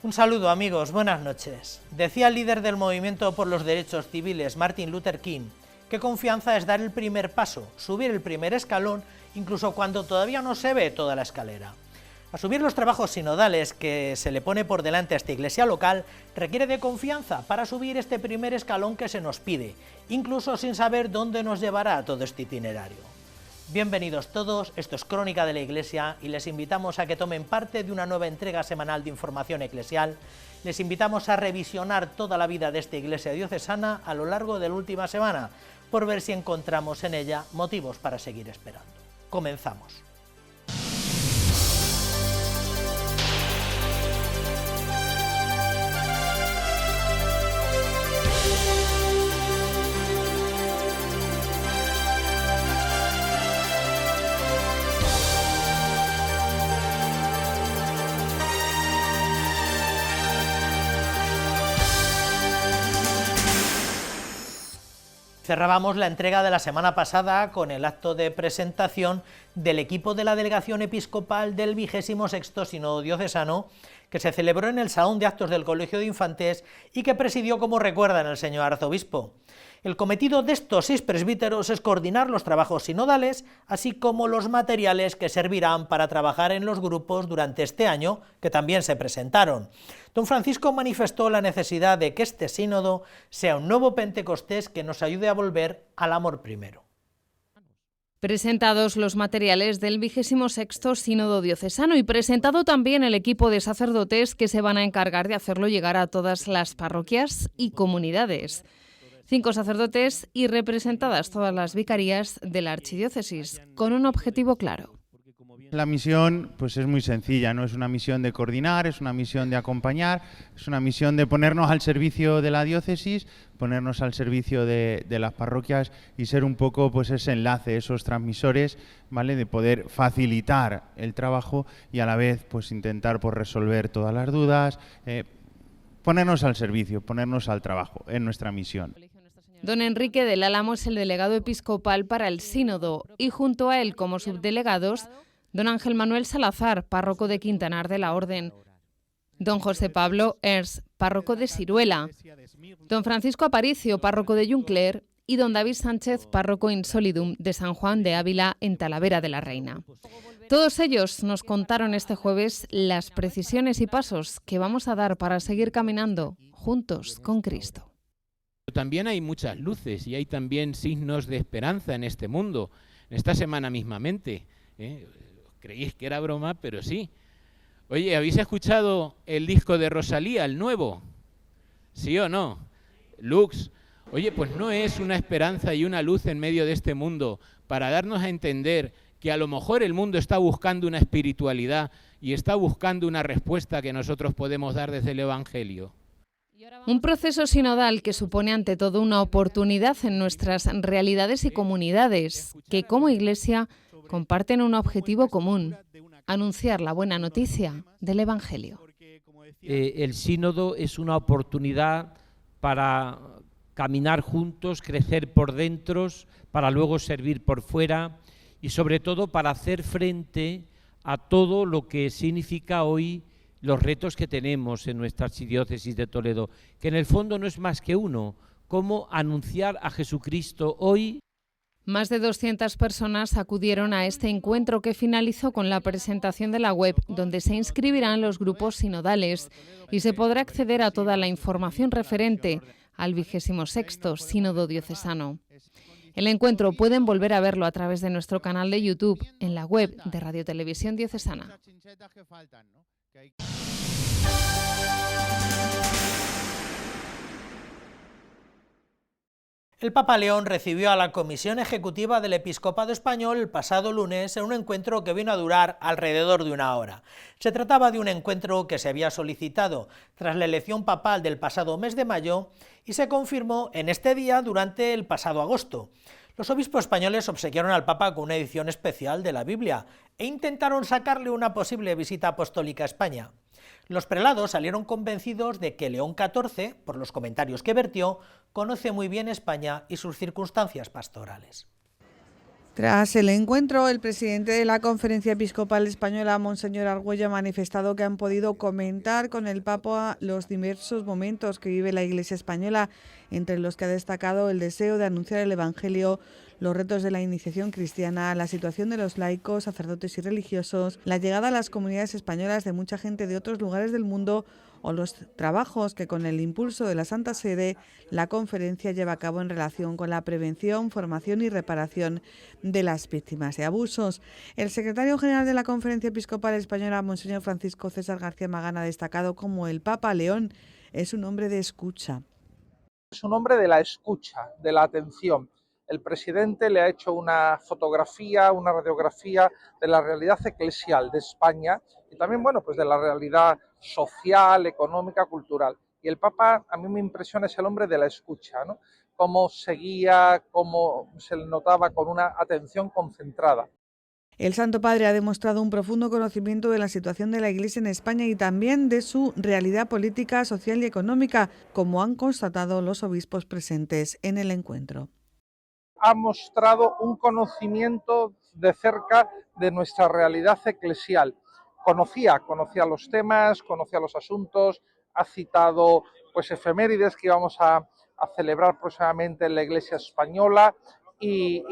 Un saludo amigos, buenas noches. Decía el líder del movimiento por los derechos civiles, Martin Luther King, que confianza es dar el primer paso, subir el primer escalón, incluso cuando todavía no se ve toda la escalera. Asumir los trabajos sinodales que se le pone por delante a esta iglesia local requiere de confianza para subir este primer escalón que se nos pide, incluso sin saber dónde nos llevará todo este itinerario. Bienvenidos todos, esto es Crónica de la Iglesia y les invitamos a que tomen parte de una nueva entrega semanal de información eclesial. Les invitamos a revisionar toda la vida de esta iglesia diocesana a lo largo de la última semana, por ver si encontramos en ella motivos para seguir esperando. Comenzamos. Cerrábamos la entrega de la semana pasada con el acto de presentación del equipo de la Delegación Episcopal del 26º Sínodo Diocesano, que se celebró en el Salón de Actos del Colegio de Infantes y que presidió, como recuerdan, el señor arzobispo. El cometido de estos 6 presbíteros es coordinar los trabajos sinodales, así como los materiales que servirán para trabajar en los grupos durante este año, que también se presentaron. Don Francisco manifestó la necesidad de que este sínodo sea un nuevo Pentecostés que nos ayude a volver al amor primero. Presentados los materiales del 26º Sínodo Diocesano y presentado también el equipo de sacerdotes que se van a encargar de hacerlo llegar a todas las parroquias y comunidades. 5 sacerdotes y representadas todas las vicarías de la archidiócesis, con un objetivo claro. La misión pues es muy sencilla, no es una misión de coordinar, es una misión de acompañar, es una misión de ponernos al servicio de la diócesis, ponernos al servicio de las parroquias y ser un poco pues ese enlace, esos transmisores, ¿vale? De poder facilitar el trabajo y a la vez pues intentar pues resolver todas las dudas, ponernos al servicio, ponernos al trabajo, es nuestra misión. Don Enrique del Álamo es el delegado episcopal para el sínodo y junto a él como subdelegados, don Ángel Manuel Salazar, párroco de Quintanar de la Orden, don José Pablo Ers, párroco de Siruela, don Francisco Aparicio, párroco de Juncler y don David Sánchez, párroco in solidum de San Juan de Ávila en Talavera de la Reina. Todos ellos nos contaron este jueves las precisiones y pasos que vamos a dar para seguir caminando juntos con Cristo. También hay muchas luces y hay también signos de esperanza en este mundo. En esta semana mismamente, creíais que era broma, pero sí. Oye, ¿habéis escuchado el disco de Rosalía, el nuevo? ¿Sí o no? Lux. Oye, pues no es una esperanza y una luz en medio de este mundo para darnos a entender que a lo mejor el mundo está buscando una espiritualidad y está buscando una respuesta que nosotros podemos dar desde el Evangelio. Un proceso sinodal que supone ante todo una oportunidad en nuestras realidades y comunidades, que como Iglesia comparten un objetivo común: anunciar la buena noticia del Evangelio. El sínodo es una oportunidad para caminar juntos, crecer por dentro, para luego servir por fuera y sobre todo para hacer frente a todo lo que significa hoy los retos que tenemos en nuestra archidiócesis de Toledo, que en el fondo no es más que uno: cómo anunciar a Jesucristo hoy. Más de 200 personas acudieron a este encuentro que finalizó con la presentación de la web, donde se inscribirán los grupos sinodales y se podrá acceder a toda la información referente al 26º Sínodo Diocesano. El encuentro pueden volver a verlo a través de nuestro canal de YouTube, en la web de Radio Televisión Diocesana. El Papa León recibió a la Comisión Ejecutiva del Episcopado Español el pasado lunes en un encuentro que vino a durar alrededor de una hora. Se trataba de un encuentro que se había solicitado tras la elección papal del pasado mes de mayo y se confirmó en este día durante el pasado agosto. Los obispos españoles obsequiaron al Papa con una edición especial de la Biblia e intentaron sacarle una posible visita apostólica a España. Los prelados salieron convencidos de que León XIV, por los comentarios que vertió, conoce muy bien España y sus circunstancias pastorales. Tras el encuentro, el presidente de la Conferencia Episcopal Española, Monseñor Argüello, ha manifestado que han podido comentar con el Papa los diversos momentos que vive la Iglesia española, entre los que ha destacado el deseo de anunciar el Evangelio, los retos de la iniciación cristiana, la situación de los laicos, sacerdotes y religiosos, la llegada a las comunidades españolas de mucha gente de otros lugares del mundo o los trabajos que con el impulso de la Santa Sede la conferencia lleva a cabo en relación con la prevención, formación y reparación de las víctimas de abusos. El secretario general de la Conferencia Episcopal Española, Monseñor Francisco César García Magán, ha destacado como el Papa León es un hombre de escucha. Es un hombre de la escucha, de la atención. El presidente le ha hecho una fotografía, una radiografía de la realidad eclesial de España y también, pues de la realidad social, económica, cultural. Y el Papa, a mí me impresiona, es el hombre de la escucha, ¿no? Cómo seguía, cómo se le notaba con una atención concentrada. El Santo Padre ha demostrado un profundo conocimiento de la situación de la Iglesia en España y también de su realidad política, social y económica, como han constatado los obispos presentes en el encuentro. Ha mostrado un conocimiento de cerca de nuestra realidad eclesial. Conocía los temas, conocía los asuntos, ha citado efemérides que íbamos a celebrar próximamente en la Iglesia española y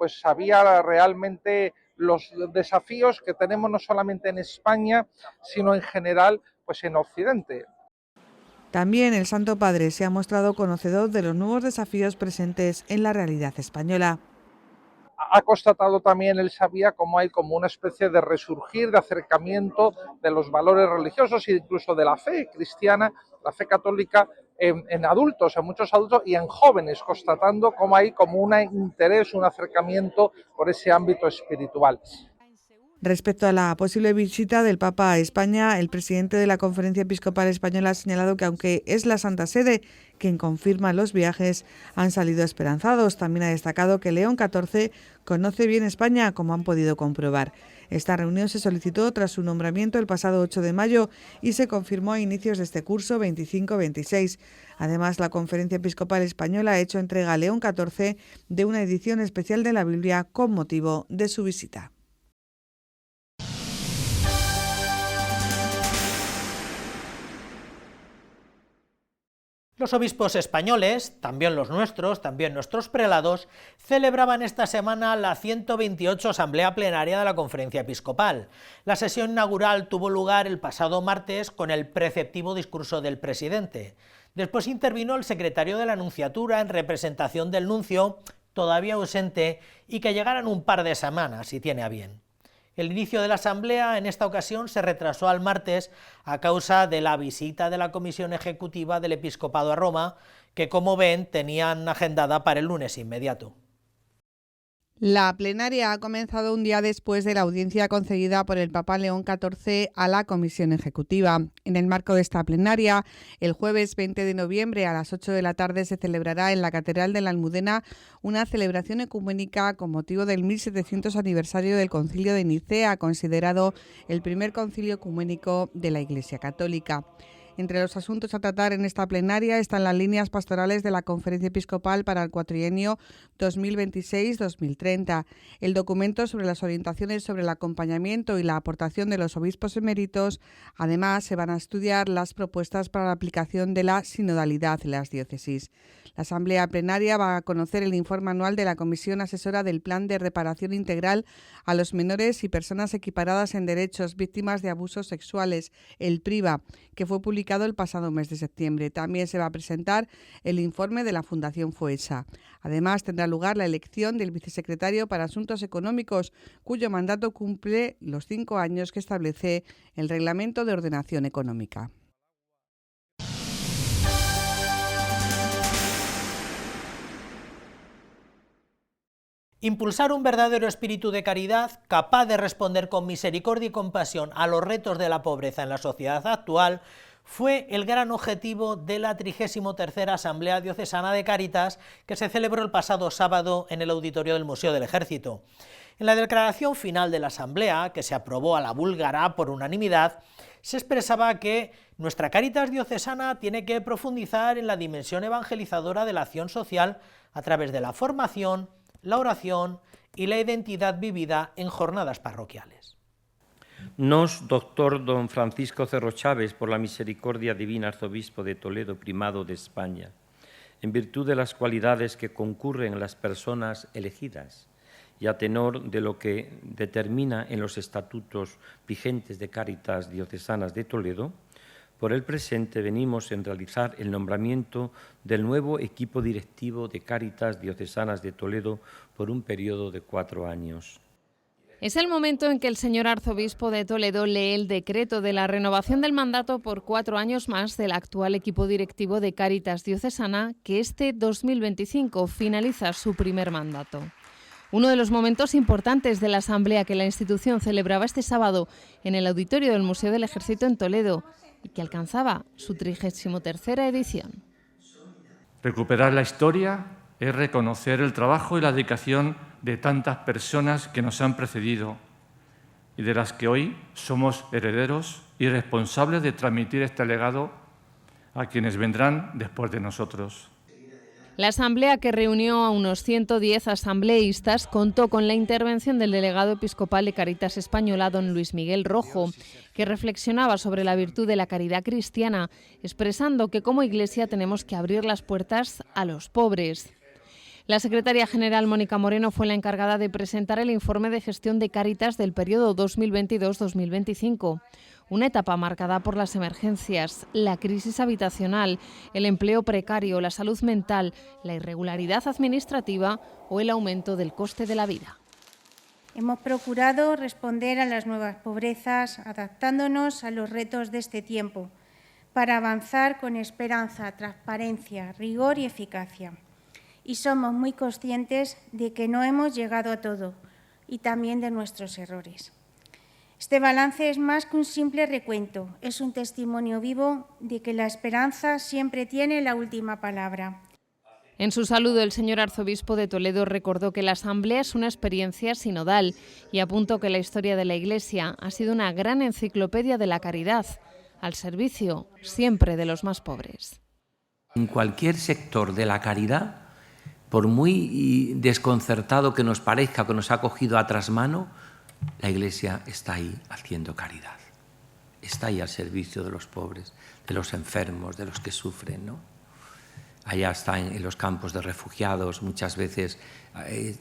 sabía realmente los desafíos que tenemos no solamente en España, sino en general en Occidente. También el Santo Padre se ha mostrado conocedor de los nuevos desafíos presentes en la realidad española. Ha constatado también, él sabía cómo hay como una especie de resurgir, de acercamiento de los valores religiosos e incluso de la fe cristiana, la fe católica en adultos, en muchos adultos y en jóvenes, constatando cómo hay como un interés, un acercamiento por ese ámbito espiritual. Respecto a la posible visita del Papa a España, el presidente de la Conferencia Episcopal Española ha señalado que aunque es la Santa Sede quien confirma los viajes, han salido esperanzados. También ha destacado que León XIV conoce bien España, como han podido comprobar. Esta reunión se solicitó tras su nombramiento el pasado 8 de mayo y se confirmó a inicios de este curso 25-26. Además, la Conferencia Episcopal Española ha hecho entrega a León XIV de una edición especial de la Biblia con motivo de su visita. Los obispos españoles, también los nuestros, también nuestros prelados, celebraban esta semana la 128 Asamblea Plenaria de la Conferencia Episcopal. La sesión inaugural tuvo lugar el pasado martes con el preceptivo discurso del presidente. Después intervino el secretario de la Nunciatura en representación del nuncio, todavía ausente, y que llegará en un par de semanas, si tiene a bien. El inicio de la asamblea en esta ocasión se retrasó al martes a causa de la visita de la Comisión Ejecutiva del Episcopado a Roma, que como ven tenían agendada para el lunes inmediato. La plenaria ha comenzado un día después de la audiencia concedida por el Papa León XIV a la Comisión Ejecutiva. En el marco de esta plenaria, el jueves 20 de noviembre a las 8 de la tarde se celebrará en la Catedral de la Almudena una celebración ecuménica con motivo del 1700 aniversario del Concilio de Nicea, considerado el primer concilio ecuménico de la Iglesia Católica. Entre los asuntos a tratar en esta plenaria están las líneas pastorales de la Conferencia Episcopal para el cuatrienio 2026-2030, el documento sobre las orientaciones sobre el acompañamiento y la aportación de los obispos eméritos. Además, se van a estudiar las propuestas para la aplicación de la sinodalidad en las diócesis. La Asamblea Plenaria va a conocer el informe anual de la Comisión Asesora del Plan de Reparación Integral a los menores y personas equiparadas en derechos víctimas de abusos sexuales, el PRIVA, que fue publicado el pasado mes de septiembre. También se va a presentar el informe de la Fundación FOESA. Además, tendrá lugar la elección del vicesecretario para Asuntos Económicos, cuyo mandato cumple los 5 años que establece el Reglamento de Ordenación Económica. Impulsar un verdadero espíritu de caridad capaz de responder con misericordia y compasión a los retos de la pobreza en la sociedad actual fue el gran objetivo de la 33ª Asamblea Diocesana de Cáritas que se celebró el pasado sábado en el auditorio del Museo del Ejército. En la declaración final de la Asamblea, que se aprobó a la búlgara por unanimidad, se expresaba que nuestra Cáritas diocesana tiene que profundizar en la dimensión evangelizadora de la acción social a través de la formación, la oración y la identidad vivida en jornadas parroquiales. Nos, doctor don Francisco Cerro Chávez, por la misericordia divina, arzobispo de Toledo, primado de España, en virtud de las cualidades que concurren en las personas elegidas y a tenor de lo que determina en los estatutos vigentes de Cáritas Diocesanas de Toledo, por el presente venimos en realizar el nombramiento del nuevo equipo directivo de Cáritas Diocesanas de Toledo por un periodo de 4 años. Es el momento en que el señor arzobispo de Toledo lee el decreto de la renovación del mandato por 4 años más del actual equipo directivo de Cáritas Diocesana, que este 2025 finaliza su primer mandato. Uno de los momentos importantes de la asamblea que la institución celebraba este sábado en el auditorio del Museo del Ejército en Toledo y que alcanzaba su 33ª edición. Recuperar la historia es reconocer el trabajo y la dedicación de tantas personas que nos han precedido y de las que hoy somos herederos y responsables de transmitir este legado a quienes vendrán después de nosotros. La asamblea, que reunió a unos 110 asambleístas, contó con la intervención del delegado episcopal de Cáritas Española, don Luis Miguel Rojo, que reflexionaba sobre la virtud de la caridad cristiana, expresando que como Iglesia tenemos que abrir las puertas a los pobres. La secretaria general Mónica Moreno fue la encargada de presentar el informe de gestión de Cáritas del periodo 2022-2025. Una etapa marcada por las emergencias, la crisis habitacional, el empleo precario, la salud mental, la irregularidad administrativa o el aumento del coste de la vida. Hemos procurado responder a las nuevas pobrezas, adaptándonos a los retos de este tiempo, para avanzar con esperanza, transparencia, rigor y eficacia. Y somos muy conscientes de que no hemos llegado a todo y también de nuestros errores. Este balance es más que un simple recuento, es un testimonio vivo de que la esperanza siempre tiene la última palabra. En su saludo, el señor arzobispo de Toledo recordó que la asamblea es una experiencia sinodal y apuntó que la historia de la Iglesia ha sido una gran enciclopedia de la caridad, al servicio siempre de los más pobres. En cualquier sector de la caridad, por muy desconcertado que nos parezca, que nos ha cogido a trasmano, la Iglesia está ahí haciendo caridad. Está ahí al servicio de los pobres, de los enfermos, de los que sufren, ¿no? Allá está en los campos de refugiados, muchas veces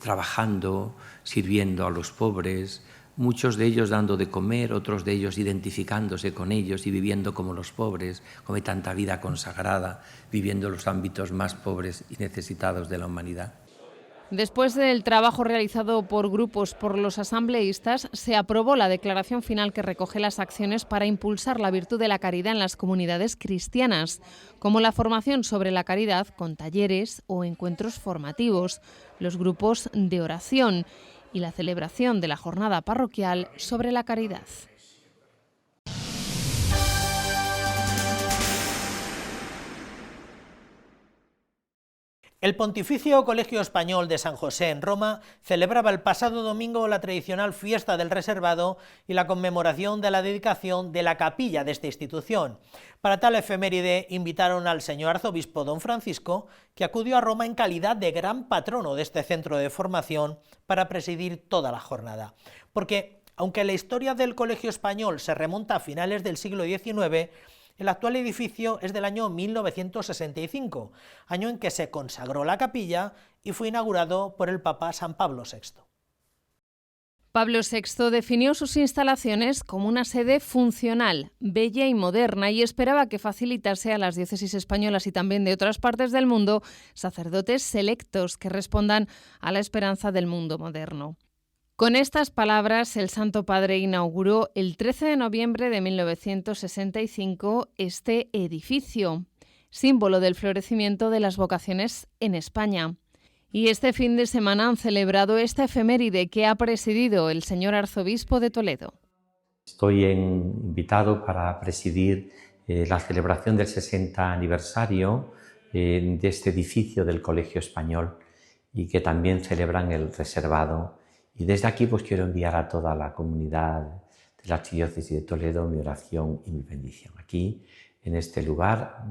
trabajando, sirviendo a los pobres, muchos de ellos dando de comer, otros de ellos identificándose con ellos y viviendo como los pobres, como hay tanta vida consagrada, viviendo los ámbitos más pobres y necesitados de la humanidad. Después del trabajo realizado por grupos por los asambleístas, se aprobó la declaración final que recoge las acciones para impulsar la virtud de la caridad en las comunidades cristianas, como la formación sobre la caridad con talleres o encuentros formativos, los grupos de oración y la celebración de la jornada parroquial sobre la caridad. El Pontificio Colegio Español de San José en Roma celebraba el pasado domingo la tradicional fiesta del Reservado y la conmemoración de la dedicación de la capilla de esta institución. Para tal efeméride invitaron al señor arzobispo don Francisco, que acudió a Roma en calidad de gran patrono de este centro de formación para presidir toda la jornada. Porque, aunque la historia del Colegio Español se remonta a finales del siglo XIX, el actual edificio es del año 1965, año en que se consagró la capilla y fue inaugurado por el Papa San Pablo VI. Pablo VI definió sus instalaciones como una sede funcional, bella y moderna, y esperaba que facilitase a las diócesis españolas y también de otras partes del mundo sacerdotes selectos que respondan a la esperanza del mundo moderno. Con estas palabras, el Santo Padre inauguró el 13 de noviembre de 1965 este edificio, símbolo del florecimiento de las vocaciones en España. Y este fin de semana han celebrado esta efeméride que ha presidido el señor arzobispo de Toledo. Estoy invitado para presidir la celebración del 60 aniversario de este edificio del Colegio Español y que también celebran el Reservado. Y desde aquí pues quiero enviar a toda la comunidad de la Archidiócesis de Toledo mi oración y mi bendición. Aquí, en este lugar,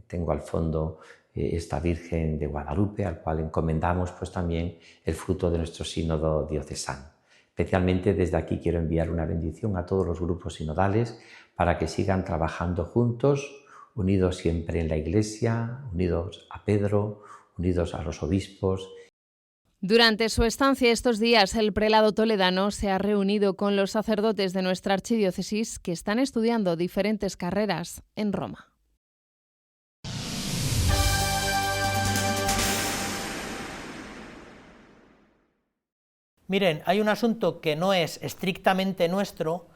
tengo al fondo esta Virgen de Guadalupe, al cual encomendamos pues también el fruto de nuestro sínodo diocesano. Especialmente desde aquí quiero enviar una bendición a todos los grupos sinodales para que sigan trabajando juntos, unidos siempre en la Iglesia, unidos a Pedro, unidos a los obispos. Durante su estancia estos días, el prelado toledano se ha reunido con los sacerdotes de nuestra archidiócesis que están estudiando diferentes carreras en Roma. Miren, hay un asunto que no es estrictamente nuestro,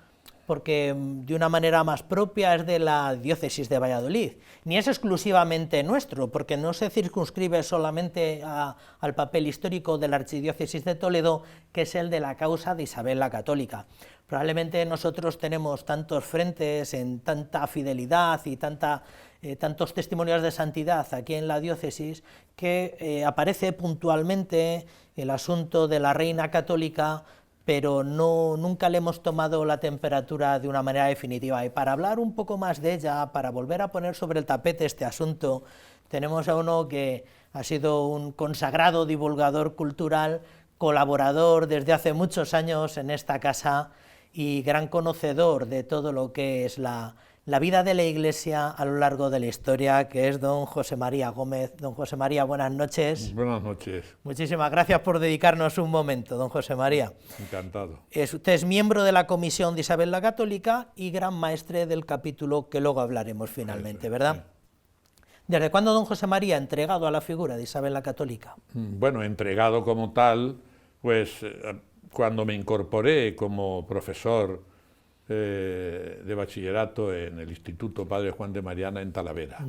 porque de una manera más propia es de la diócesis de Valladolid, ni es exclusivamente nuestro, porque no se circunscribe solamente al papel histórico de la archidiócesis de Toledo, que es el de la causa de Isabel la Católica. Probablemente nosotros tenemos tantos frentes en tanta fidelidad y tantos testimonios de santidad aquí en la diócesis que aparece puntualmente el asunto de la reina católica, pero nunca le hemos tomado la temperatura de una manera definitiva. Y para hablar un poco más de ella, para volver a poner sobre el tapete este asunto, tenemos a uno que ha sido un consagrado divulgador cultural, colaborador desde hace muchos años en esta casa y gran conocedor de todo lo que es la vida de la Iglesia a lo largo de la historia, que es don José María Gómez. Don José María, buenas noches. Buenas noches. Muchísimas gracias por dedicarnos un momento, don José María. Encantado. Usted es miembro de la Comisión de Isabel la Católica y gran maestre del capítulo que luego hablaremos finalmente, ¿verdad? Sí. ¿Desde cuándo don José María ha entregado a la figura de Isabel la Católica? Bueno, entregado como tal, pues cuando me incorporé como profesor de bachillerato en el Instituto Padre Juan de Mariana en Talavera.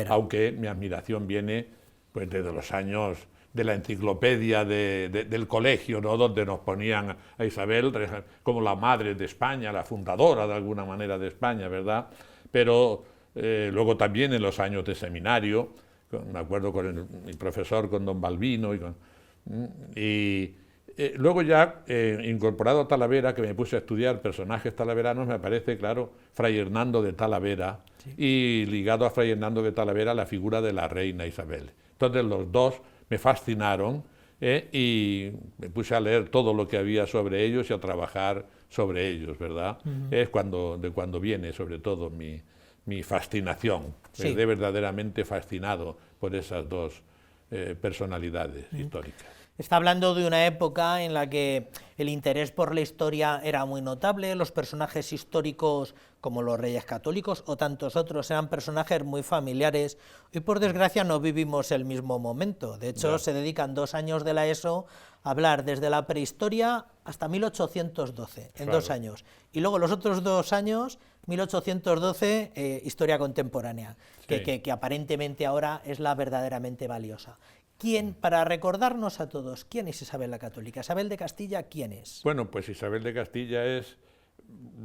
Aunque mi admiración viene pues desde los años de la enciclopedia del colegio, ¿no?, donde nos ponían a Isabel como la madre de España, la fundadora de alguna manera de España, ¿verdad? Pero luego también en los años de seminario, me acuerdo con mi profesor, con don Balbino, luego ya, incorporado a Talavera, que me puse a estudiar personajes talaveranos, me aparece, claro, Fray Hernando de Talavera, sí, y ligado a Fray Hernando de Talavera la figura de la reina Isabel. Entonces los dos me fascinaron y me puse a leer todo lo que había sobre ellos y a trabajar sobre ellos, ¿verdad? Es de cuando viene sobre todo mi fascinación. Sí. Quedé verdaderamente fascinado por esas dos personalidades históricas. Está hablando de una época en la que el interés por la historia era muy notable, los personajes históricos como los reyes católicos o tantos otros eran personajes muy familiares y por desgracia no vivimos el mismo momento. De hecho, se dedican 2 años de la ESO a hablar desde la prehistoria hasta 1812, en 2 años. Y luego los otros 2 años, 1812, historia contemporánea, sí, que aparentemente ahora es la verdaderamente valiosa. ¿Quién, para recordarnos a todos, quién es Isabel la Católica? Isabel de Castilla, ¿quién es? Bueno, pues Isabel de Castilla es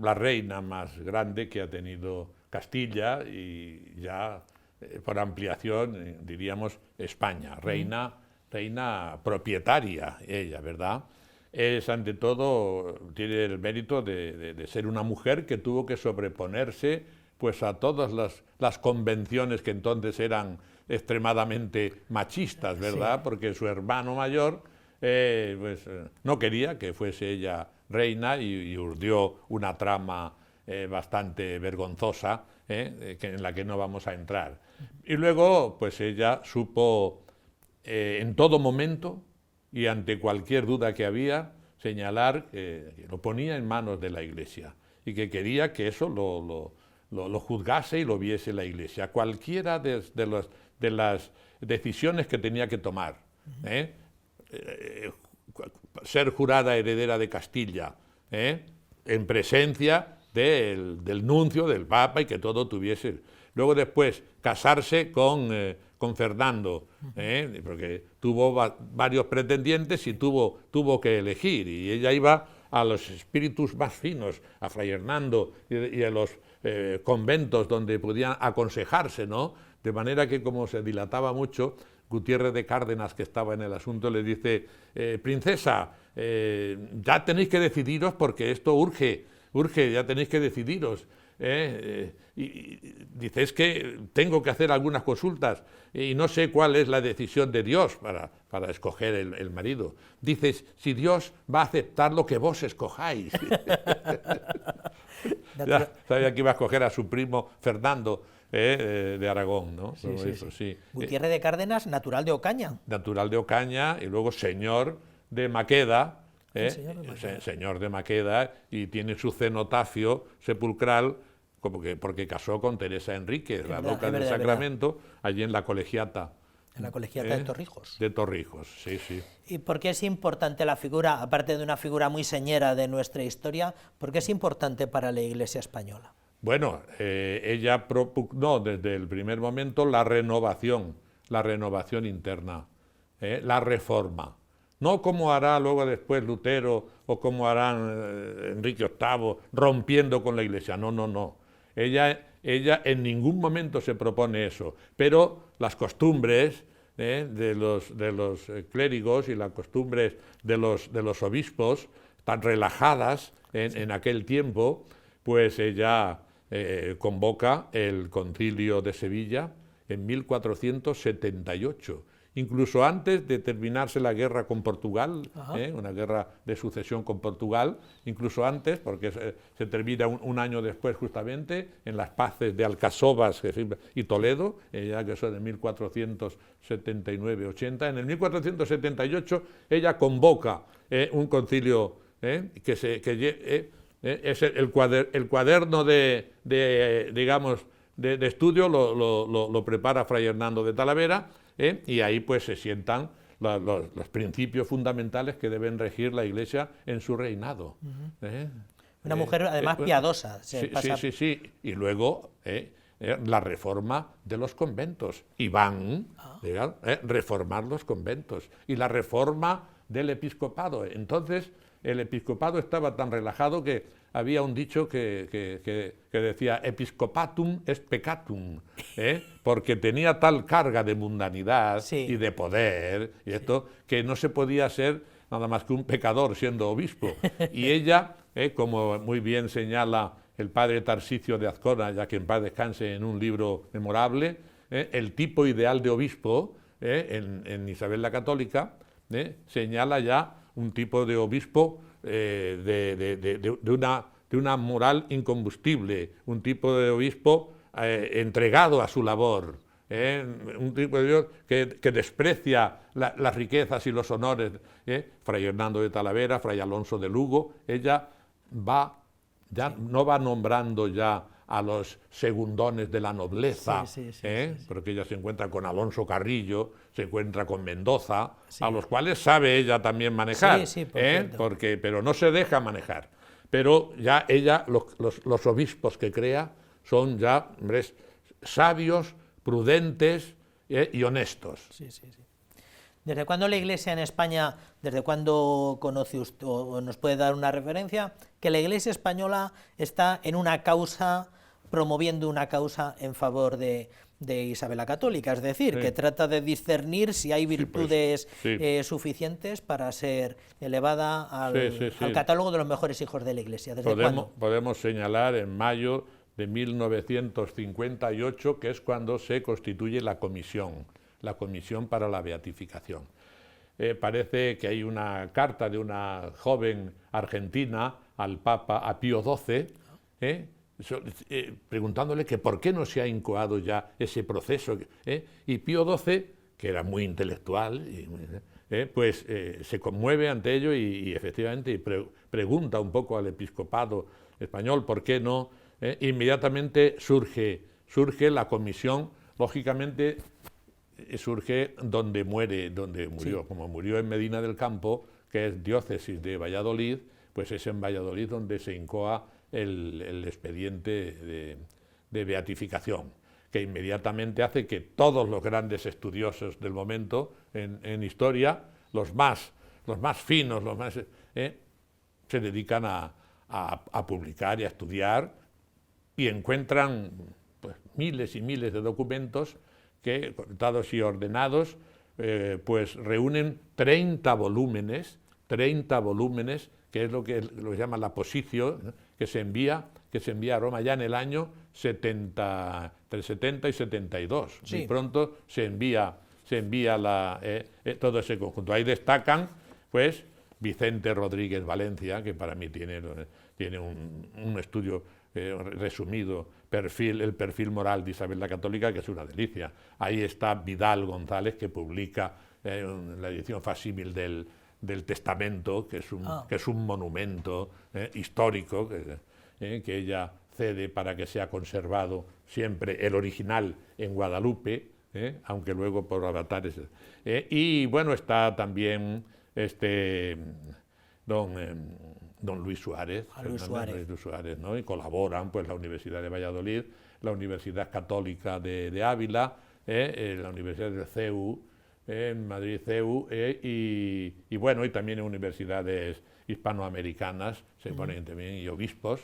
la reina más grande que ha tenido Castilla y ya por ampliación diríamos España, reina propietaria ella, ¿verdad? Es ante todo, tiene el mérito de ser una mujer que tuvo que sobreponerse pues a todas las convenciones que entonces eran extremadamente machistas, ¿verdad? Sí. Porque su hermano mayor no quería que fuese ella reina y urdió una trama bastante vergonzosa en la que no vamos a entrar. Y luego, pues ella supo en todo momento y ante cualquier duda que había señalar que lo ponía en manos de la Iglesia y que quería que eso lo juzgase y lo viese la Iglesia. Cualquiera de las decisiones que tenía que tomar, ser jurada heredera de Castilla, en presencia del nuncio, del Papa y que todo tuviese. Luego después casarse con Fernando, porque tuvo varios pretendientes y tuvo que elegir y ella iba a los espíritus más finos, a Fray Hernando y a los conventos donde podían aconsejarse, ¿no? De manera que como se dilataba mucho, Gutiérrez de Cárdenas, que estaba en el asunto, le dice, princesa, ya tenéis que decidiros porque esto urge urge, ya tenéis que decidiros. Y dice, es que tengo que hacer algunas consultas y no sé cuál es la decisión de Dios para escoger el marido. Dices, si Dios va a aceptar lo que vos escojáis. Ya sabía que iba a escoger a su primo Fernando de Aragón, ¿no? Sí, sí, eso, sí. Gutiérrez de Cárdenas, natural de Ocaña. Natural de Ocaña y luego señor de Maqueda. Señor de Maqueda, y tiene su cenotafio sepulcral porque casó con Teresa Enríquez, la loca del Sacramento, allí en la Colegiata. En la Colegiata de Torrijos. De Torrijos, sí, sí. ¿Y por qué es importante la figura, aparte de una figura muy señera de nuestra historia, por qué es importante para la Iglesia española? Bueno, ella propugnó desde el primer momento la renovación interna, la reforma. No como hará luego después Lutero o como harán Enrique VIII rompiendo con la Iglesia, no, no, no. Ella en ningún momento se propone eso, pero las costumbres de los clérigos y las costumbres de los obispos tan relajadas en aquel tiempo, pues ella convoca el Concilio de Sevilla en 1478. Incluso antes de terminarse la guerra con Portugal, una guerra de sucesión con Portugal, incluso antes, porque se termina un año después justamente, en las paces de Alcasovas y Toledo, ya que son de 1479-80. En el 1478 ella convoca un concilio es el cuaderno de estudio, lo prepara Fray Hernando de Talavera, y ahí pues se sientan los principios fundamentales que deben regir la Iglesia en su reinado. Una mujer además piadosa. Sí. Y luego la reforma de los conventos. Y van reformar los conventos. Y la reforma del episcopado. Entonces el episcopado estaba tan relajado que había un dicho que decía episcopatum est peccatum, porque tenía tal carga de mundanidad y de poder y esto, que no se podía ser nada más que un pecador siendo obispo. Y ella, como muy bien señala el padre Tarsicio de Azcona, ya que en paz descanse, en un libro memorable, el tipo ideal de obispo en Isabel la Católica, señala ya un tipo de obispo de una moral incombustible, un tipo de obispo entregado a su labor, un tipo de Dios que desprecia las riquezas y los honores. Fray Hernando de Talavera, Fray Alonso de Lugo, ella no va nombrando ya a los segundones de la nobleza, porque ella se encuentra con Alonso Carrillo, se encuentra con Mendoza, a los cuales sabe ella también manejar, pero no se deja manejar. Pero ya ella, los obispos que crea, son ya hombres sabios, prudentes y honestos. ¿Desde cuándo la Iglesia en España, desde cuándo conoce usted, o nos puede dar una referencia, que la Iglesia española está en una causa, promoviendo una causa en favor de Isabel la Católica? Es decir, que trata de discernir si hay virtudes suficientes para ser elevada al catálogo de los mejores hijos de la Iglesia. ¿Desde cuándo? Podemos señalar en mayo de 1958, que es cuando se constituye la comisión para la beatificación. Parece que hay una carta de una joven argentina al Papa, a Pío XII, preguntándole que por qué no se ha incoado ya ese proceso. Y Pío XII, que era muy intelectual, se conmueve ante ello y efectivamente pregunta un poco al episcopado español por qué no. Inmediatamente surge la comisión, lógicamente surge donde murió, como murió en Medina del Campo, que es diócesis de Valladolid, pues es en Valladolid donde se incoa el expediente de beatificación, que inmediatamente hace que todos los grandes estudiosos del momento en historia, los más finos, se dedican a publicar y a estudiar, y encuentran pues, miles y miles de documentos que, contados y ordenados, pues reúnen 30 volúmenes, que es lo que llaman la Positio, que se envía a Roma ya en el año 70, entre 70 y 72. Sí. Y pronto se envía todo ese conjunto. Ahí destacan, pues, Vicente Rodríguez Valencia, que para mí tiene un estudio resumido, el perfil moral de Isabel la Católica, que es una delicia. Ahí está Vidal González, que publica la edición facsímil del Testamento, que es un monumento histórico que ella cede para que sea conservado siempre el original en Guadalupe, aunque luego por avatares. Y bueno, está también don Luis Suárez, Luis Suárez, ¿no? Y colaboran pues la Universidad de Valladolid, la Universidad Católica de Ávila, la Universidad del CEU, en Madrid CEU, y bueno, y también en universidades hispanoamericanas se ponen también, y obispos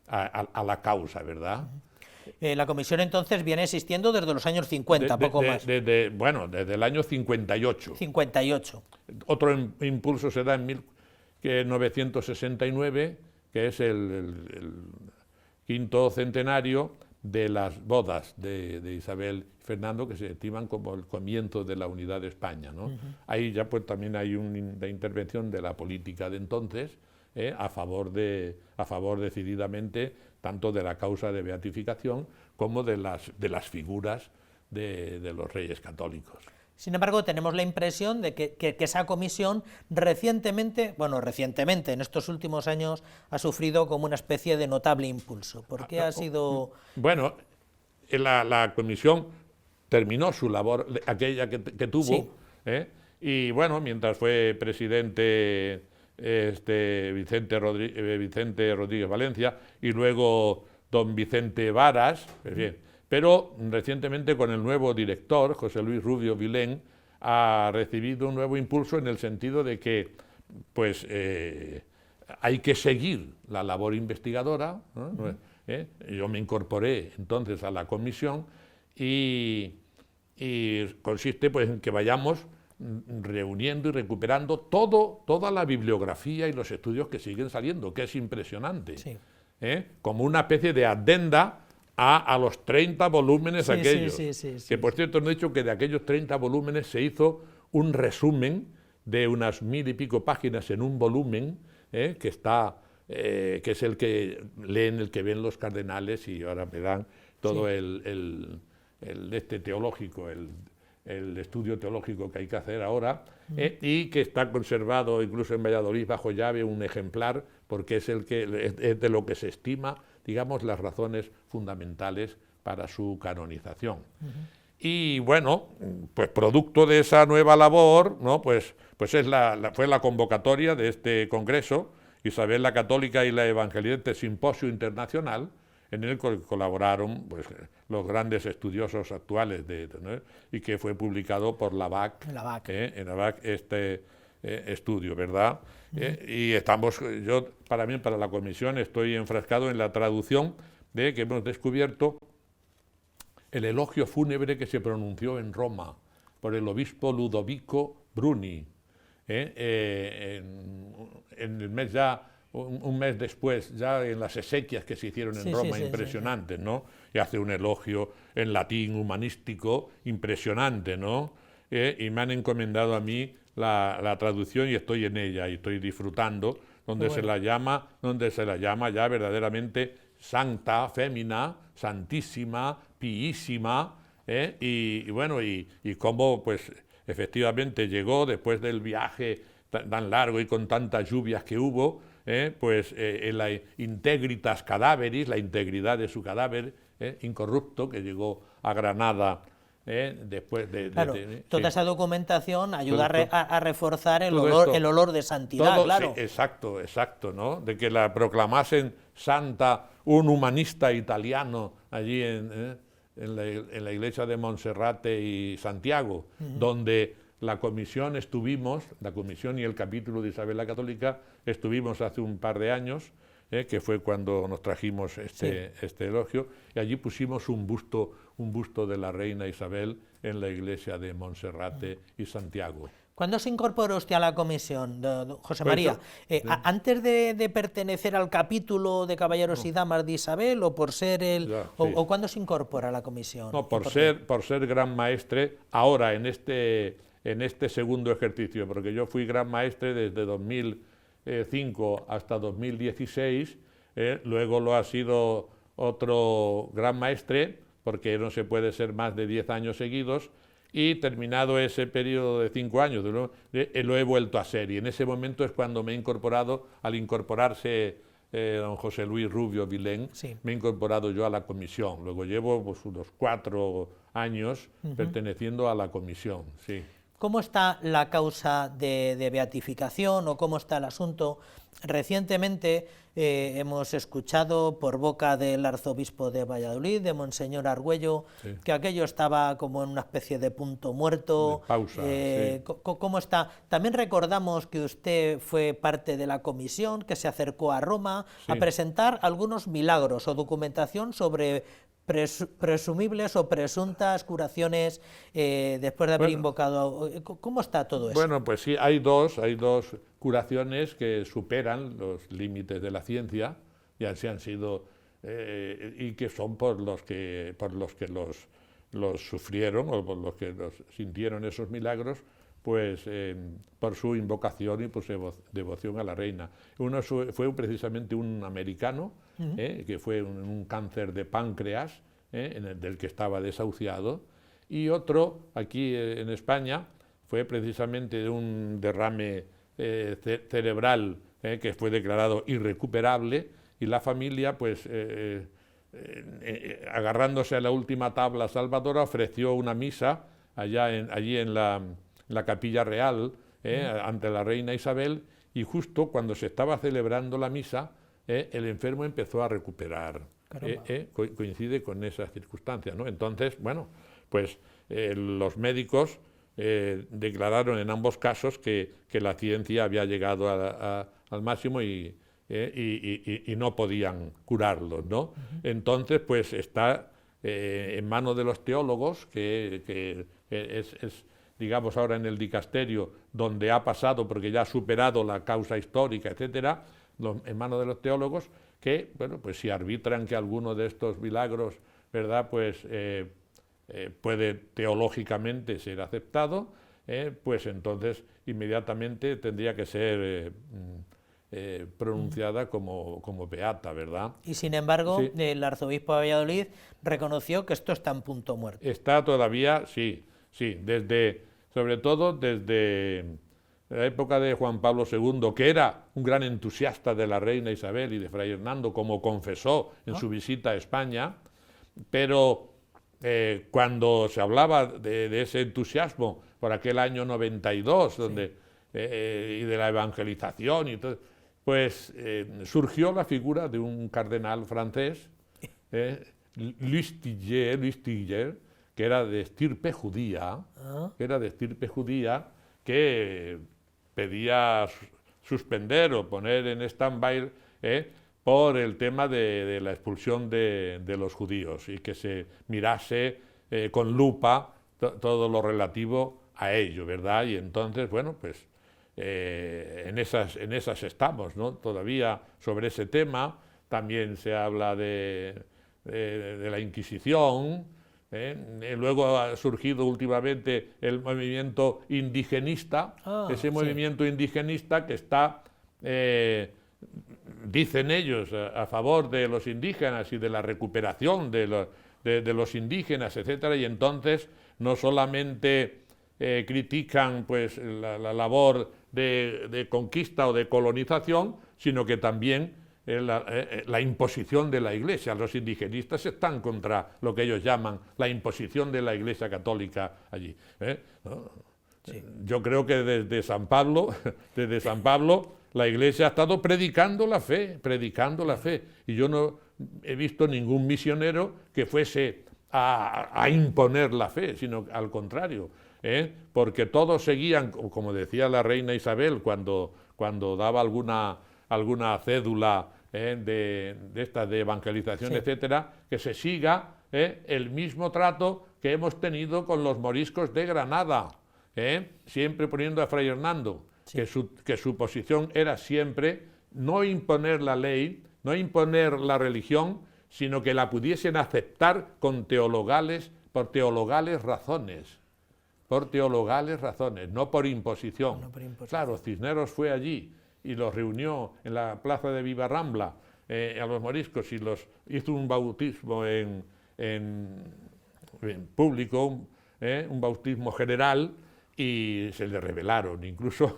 a la causa, ¿verdad? La comisión entonces viene existiendo desde los años 50, poco más. Desde el año 58. 58. Otro impulso se da en 1969, que es el quinto centenario de las bodas de Isabel y Fernando, que se estiman como el comienzo de la unidad de España, ¿no? Ahí ya pues también hay una intervención de la política de entonces, a favor decididamente tanto de la causa de beatificación como de las figuras de los reyes católicos. Sin embargo, tenemos la impresión de que esa comisión recientemente, en estos últimos años, ha sufrido como una especie de notable impulso. ¿Por qué ha sido...? Bueno, la comisión terminó su labor, aquella que tuvo, sí. Y bueno, mientras fue presidente Vicente Rodríguez Valencia y luego don Vicente Varas, pero recientemente con el nuevo director, José Luis Rubio Vilén, ha recibido un nuevo impulso en el sentido de que pues, hay que seguir la labor investigadora, ¿no? Yo me incorporé entonces a la comisión y consiste pues, en que vayamos reuniendo y recuperando toda la bibliografía y los estudios que siguen saliendo, que es impresionante, sí. Como una especie de adenda a los 30 volúmenes sí, aquellos, sí, que por cierto nos he dicho que de aquellos 30 volúmenes se hizo un resumen de unas 1000 y pico páginas en un volumen, que es el que leen, el que ven los cardenales, y ahora me dan todo el teológico, el estudio teológico que hay que hacer ahora, y que está conservado incluso en Valladolid bajo llave, un ejemplar, porque es de lo que se estima, digamos, las razones fundamentales para su canonización. Y bueno, pues producto de esa nueva labor, ¿no? pues fue la convocatoria de este congreso, Isabel la Católica y la Evangelizante Simposio Internacional, en el que colaboraron pues, los grandes estudiosos actuales, ¿no? Y que fue publicado por la BAC, en la BAC este estudio, ¿verdad? Y para la comisión, estoy enfrascado en la traducción de que hemos descubierto el elogio fúnebre que se pronunció en Roma por el obispo Ludovico Bruni, en el mes ya, un mes después, ya en las exequias que se hicieron en Roma, impresionantes, ¿no? Y hace un elogio en latín humanístico impresionante, ¿no? Y me han encomendado a mí la traducción y estoy en ella y estoy disfrutando, donde se la llama ya verdaderamente Sancta Femina, Santísima, Piísima, y bueno, y cómo pues efectivamente llegó después del viaje tan largo y con tantas lluvias que hubo, pues en la integritas cadaveris, la integridad de su cadáver incorrupto, que llegó a Granada después de... toda esa documentación ayuda a reforzar el olor de santidad, claro. Sí, exacto, ¿no? De que la proclamasen santa un humanista italiano allí en la iglesia de Monserrate y Santiago, donde la comisión y el capítulo de Isabel la Católica estuvimos hace un par de años, que fue cuando nos trajimos este elogio, y allí pusimos un busto de la reina Isabel en la iglesia de Monserrate y Santiago. ¿Cuándo se incorporó usted a la comisión, don José Pues María? ¿Antes de pertenecer al capítulo de Caballeros y Damas de Isabel o por ser el... Ya, o cuándo se incorpora a la comisión? No, por ser gran maestre ahora en este segundo ejercicio, porque yo fui gran maestre desde 2005 hasta 2016, luego lo ha sido otro gran maestre, porque no se puede ser más de 10 años seguidos, y terminado ese periodo de 5 años, lo he vuelto a ser, y en ese momento es cuando me he incorporado, al incorporarse don José Luis Rubio Vilén, me he incorporado yo a la comisión. Luego llevo pues, unos 4 años perteneciendo a la comisión, sí. ¿Cómo está la causa de beatificación o cómo está el asunto? Recientemente hemos escuchado por boca del arzobispo de Valladolid, de Monseñor Argüello, que aquello estaba como en una especie de punto muerto. De pausa, sí. ¿Cómo está? También recordamos que usted fue parte de la comisión que se acercó a Roma a presentar algunos milagros o documentación sobre presumibles o presuntas curaciones después de haber invocado. ¿Cómo está todo eso? Bueno, pues sí, hay dos curaciones que superan los límites de la ciencia, ya se han sido y que son por los que los sufrieron o por los que los sintieron esos milagros, pues por su invocación y por su devoción a la reina. Uno fue precisamente un americano, que fue un cáncer de páncreas, del que estaba desahuciado, y otro aquí en España fue precisamente de un derrame cerebral que fue declarado irrecuperable, y la familia, pues agarrándose a la última tabla salvadora, ofreció una misa allí en la Capilla Real, ante la reina Isabel, y justo cuando se estaba celebrando la misa, el enfermo empezó a recuperar. Coincide con esas circunstancias, ¿no? Entonces, bueno, pues los médicos declararon en ambos casos que la ciencia había llegado al máximo y no podían curarlos, ¿no? Entonces, pues está en manos de los teólogos, que es digamos ahora en el dicasterio donde ha pasado, porque ya ha superado la causa histórica, etcétera, en manos de los teólogos, que, bueno, pues si arbitran que alguno de estos milagros, ¿verdad?, pues puede teológicamente ser aceptado, pues entonces inmediatamente tendría que ser pronunciada como beata, ¿verdad? Y sin embargo, el arzobispo de Valladolid reconoció que esto está en punto muerto. Está todavía, sí, sobre todo desde la época de Juan Pablo II, que era un gran entusiasta de la reina Isabel y de Fray Hernando, como confesó en su visita a España, pero cuando se hablaba de ese entusiasmo por aquel año 92, donde, y de la evangelización y todo, pues surgió la figura de un cardenal francés, Luis Tigger, que era de estirpe judía, que pedía suspender o poner en stand-by por el tema de la expulsión de los judíos, y que se mirase con lupa todo lo relativo a ello, ¿verdad? Y entonces, bueno, pues en esas estamos, ¿no? Todavía sobre ese tema. También se habla de la Inquisición. Luego ha surgido últimamente el movimiento indigenista, movimiento indigenista que está, dicen ellos, a favor de los indígenas y de la recuperación de los indígenas, etcétera, y entonces no solamente critican pues la labor de conquista o de colonización, sino que también la imposición de la Iglesia. Los indigenistas están contra lo que ellos llaman la imposición de la Iglesia católica allí. ¿No? Sí. Yo creo que desde San Pablo la Iglesia ha estado predicando la fe, y yo no he visto ningún misionero que fuese a imponer la fe, sino al contrario, porque todos seguían, como decía la reina Isabel cuando daba alguna cédula de estas de evangelización, etcétera, que se siga el mismo trato que hemos tenido con los moriscos de Granada, siempre poniendo a Fray Hernando, que su posición era siempre no imponer la ley, no imponer la religión, sino que la pudiesen aceptar con por teologales razones. Por teologales razones, no por imposición. Claro, Cisneros fue allí y los reunió en la plaza de Vivarrambla a los moriscos y los hizo un bautismo en público, un bautismo general, y se le rebelaron, incluso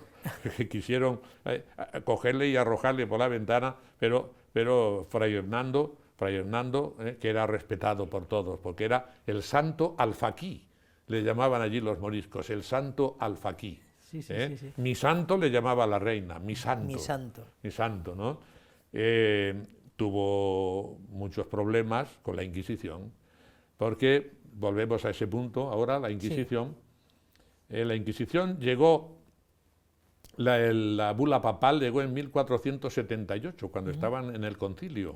quisieron cogerle y arrojarle por la ventana, pero Fray Hernando, que era respetado por todos, porque era el santo alfaquí, le llamaban allí los moriscos, el santo alfaquí. Sí. Mi santo le llamaba la reina, mi santo. Mi santo, ¿no? Tuvo muchos problemas con la Inquisición, porque, volvemos a ese punto ahora, la Inquisición. La Inquisición llegó, la bula papal llegó en 1478, cuando estaban en el concilio.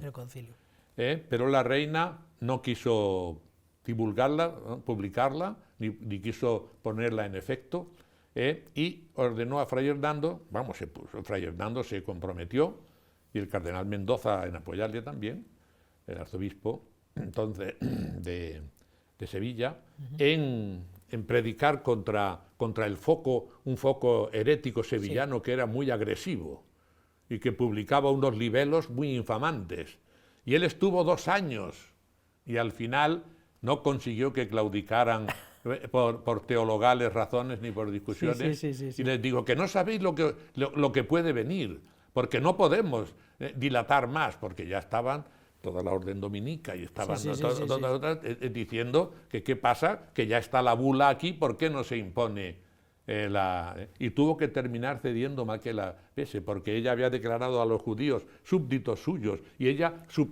Pero la reina no quiso divulgarla, publicarla, ni quiso ponerla en efecto, y ordenó a Fray Hernando, Fray Hernando se comprometió, y el cardenal Mendoza en apoyarle también, el arzobispo entonces de Sevilla, en predicar contra un foco herético sevillano que era muy agresivo y que publicaba unos libelos muy infamantes. Y él estuvo 2 años y al final no consiguió que claudicaran por teologales razones ni por discusiones. Y les digo que no sabéis lo que puede venir, porque no podemos dilatar más, porque ya estaban toda la orden dominica y estaban diciendo que qué pasa, que ya está la bula aquí, ¿por qué no se impone y tuvo que terminar cediendo más que la pese, porque ella había declarado a los judíos súbditos suyos y ella su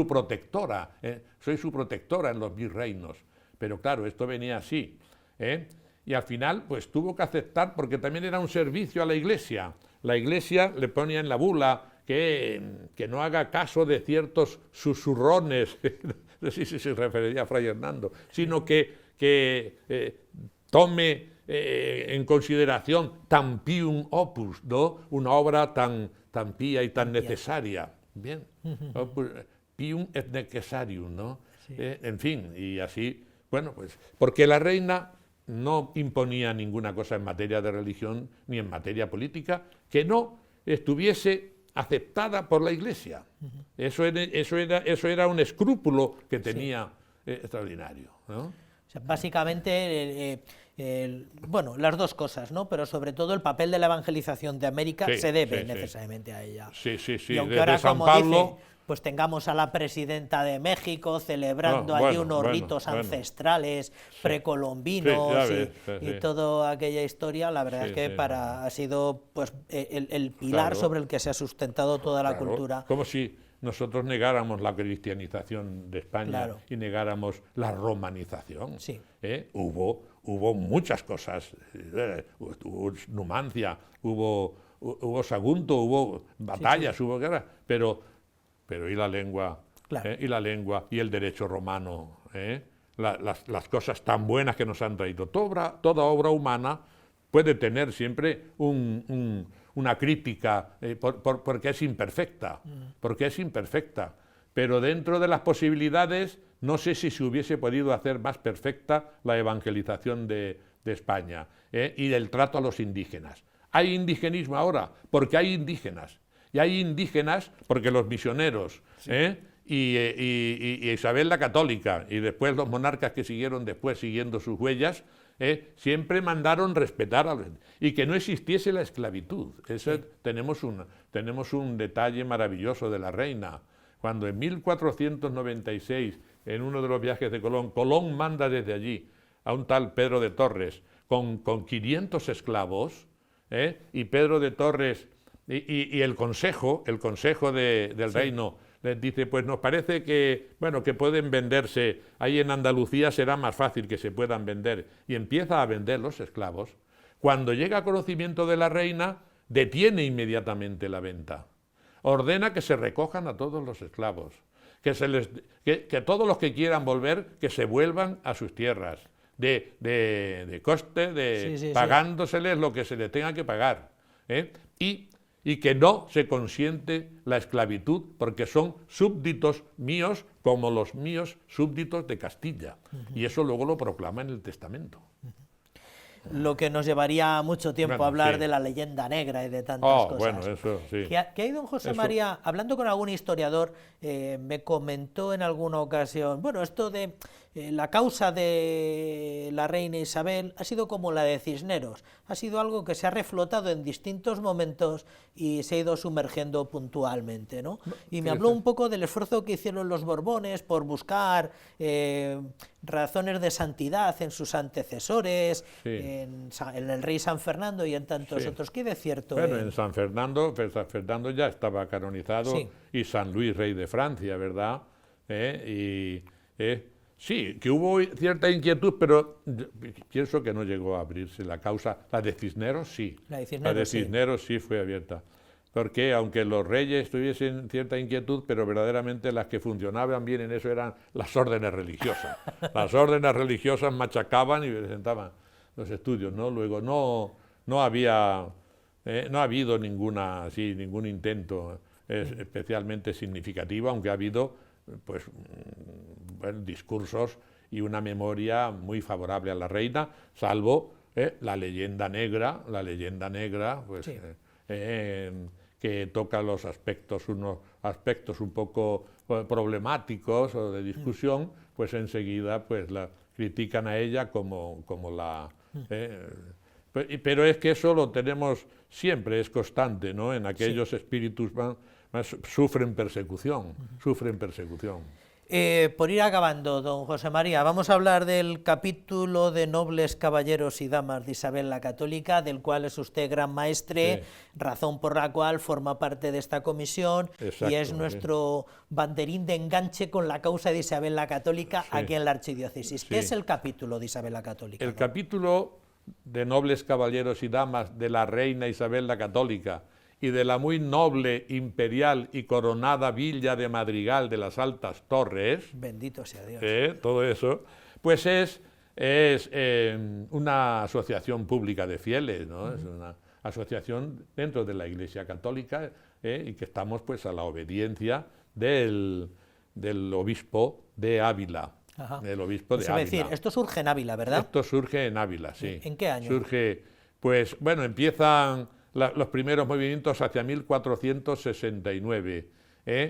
protectora, soy su protectora en los virreinos. Pero claro, esto venía así, y al final pues tuvo que aceptar, porque también era un servicio a la Iglesia. La Iglesia le ponía en la bula que no haga caso de ciertos susurrones, no sé si se refería a Fray Hernando, sino que tome en consideración tan pium opus, ¿no? Una obra tan pía y tan necesaria. Bien, opus, pium et necessarium, ¿no? En fin, y así, bueno, pues, porque la reina no imponía ninguna cosa en materia de religión ni en materia política que no estuviese aceptada por la Iglesia. Eso era un escrúpulo que tenía extraordinario, ¿no? O sea, básicamente, bueno, las dos cosas, ¿no? Pero sobre todo el papel de la evangelización de América se debe necesariamente a ella. Y aunque ahora, como dice, pues tengamos a la presidenta de México celebrando allí unos ritos ancestrales precolombinos y toda aquella historia, la verdad es que ha sido pues el pilar sobre el que se ha sustentado toda la cultura. Como si nosotros negáramos la cristianización de España y negáramos la romanización. Hubo muchas cosas, hubo Numancia, hubo Sagunto, hubo batallas, hubo guerras, pero ¿y la lengua? Y la lengua y el derecho romano, las cosas tan buenas que nos han traído. Toda obra humana puede tener siempre una crítica porque es imperfecta, pero dentro de las posibilidades no sé si se hubiese podido hacer más perfecta la evangelización de España y el trato a los indígenas. Hay indigenismo ahora porque hay indígenas. Y hay indígenas porque los misioneros y Isabel la Católica y después los monarcas que siguieron después siguiendo sus huellas siempre mandaron respetar y que no existiese la esclavitud. Tenemos un detalle maravilloso de la reina. Cuando en 1496, en uno de los viajes de Colón manda desde allí a un tal Pedro de Torres con 500 esclavos, y Pedro de Torres y el consejo del reino les dice, pues nos parece que pueden venderse, ahí en Andalucía será más fácil que se puedan vender, y empieza a vender los esclavos. Cuando llega a conocimiento de la reina, detiene inmediatamente la venta, ordena que se recojan a todos los esclavos, que todos los que quieran volver, que se vuelvan a sus tierras, de coste, pagándoseles lo que se les tenga que pagar, y que no se consiente la esclavitud, porque son súbditos míos como los míos súbditos de Castilla. Y eso luego lo proclama en el testamento. Lo que nos llevaría mucho tiempo hablar de la leyenda negra y de tantas cosas. Bueno, eso sí. Que hay don José María, hablando con algún historiador, me comentó en alguna ocasión, bueno, esto de la causa de la reina Isabel ha sido como la de Cisneros, ha sido algo que se ha reflotado en distintos momentos y se ha ido sumergiendo puntualmente, ¿no? Y me habló un poco del esfuerzo que hicieron los Borbones por buscar razones de santidad en sus antecesores, en el rey San Fernando y en tantos otros. ¿Qué de cierto? Bueno, en San Fernando ya estaba canonizado, y San Luis, rey de Francia, ¿verdad? Sí, que hubo cierta inquietud, pero pienso que no llegó a abrirse la causa. La de Cisneros sí. La de Cisneros sí fue abierta. Porque aunque los reyes tuviesen cierta inquietud, pero verdaderamente las que funcionaban bien en eso eran las órdenes religiosas. Las órdenes religiosas machacaban y presentaban los estudios, ¿no? Luego no ha habido ningún intento especialmente significativo, aunque ha habido pues discursos y una memoria muy favorable a la reina, salvo la leyenda negra, pues que toca unos aspectos un poco problemáticos o de discusión, pues enseguida pues la critican a ella como la... pero es que eso lo tenemos siempre, es constante, ¿no? En aquellos espíritus más sufren persecución. Por ir acabando, don José María, vamos a hablar del capítulo de nobles caballeros y damas de Isabel la Católica, del cual es usted gran maestre, razón por la cual forma parte de esta comisión. Exacto, y es nuestro banderín de enganche con la causa de Isabel la Católica aquí en la archidiócesis. ¿Qué es el capítulo de Isabel la Católica? El capítulo de nobles caballeros y damas de la reina Isabel la Católica y de la muy noble, imperial y coronada villa de Madrigal de las Altas Torres, bendito sea Dios, todo eso, pues es una asociación pública de fieles, ¿no? Es una asociación dentro de la Iglesia Católica, y que estamos pues a la obediencia del obispo de Ávila. Del obispo de Ávila. Decir, esto surge en Ávila, ¿verdad? Esto surge en Ávila, sí. ¿En qué año? Surge, pues bueno, empiezan los primeros movimientos hacia 1469,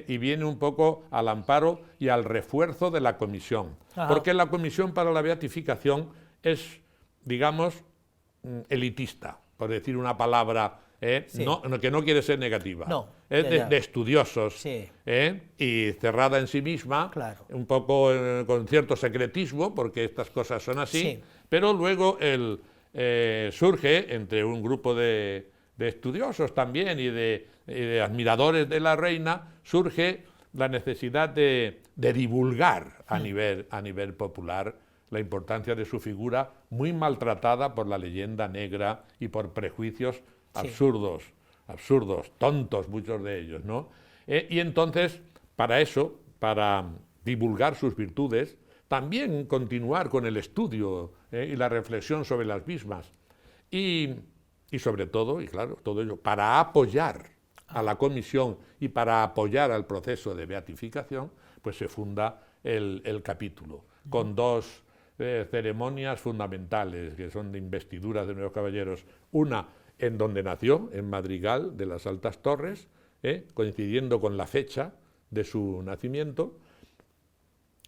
y viene un poco al amparo y al refuerzo de la comisión. Porque la comisión para la beatificación es, digamos, elitista, por decir una palabra que no quiere ser negativa. No, es de estudiosos, y cerrada en sí misma, un poco con cierto secretismo, porque estas cosas son así, pero luego surge entre un grupo de estudiosos también y de admiradores de la reina, surge la necesidad de divulgar a nivel popular la importancia de su figura, muy maltratada por la leyenda negra y por prejuicios absurdos, tontos muchos de ellos, ¿no? Y entonces, para eso, para divulgar sus virtudes, también continuar con el estudio y la reflexión sobre las mismas, y sobre todo, y claro, todo ello, para apoyar a la comisión y para apoyar al proceso de beatificación, pues se funda el capítulo, con dos ceremonias fundamentales, que son de investiduras de nuevos caballeros, una en donde nació, en Madrigal de las Altas Torres, coincidiendo con la fecha de su nacimiento,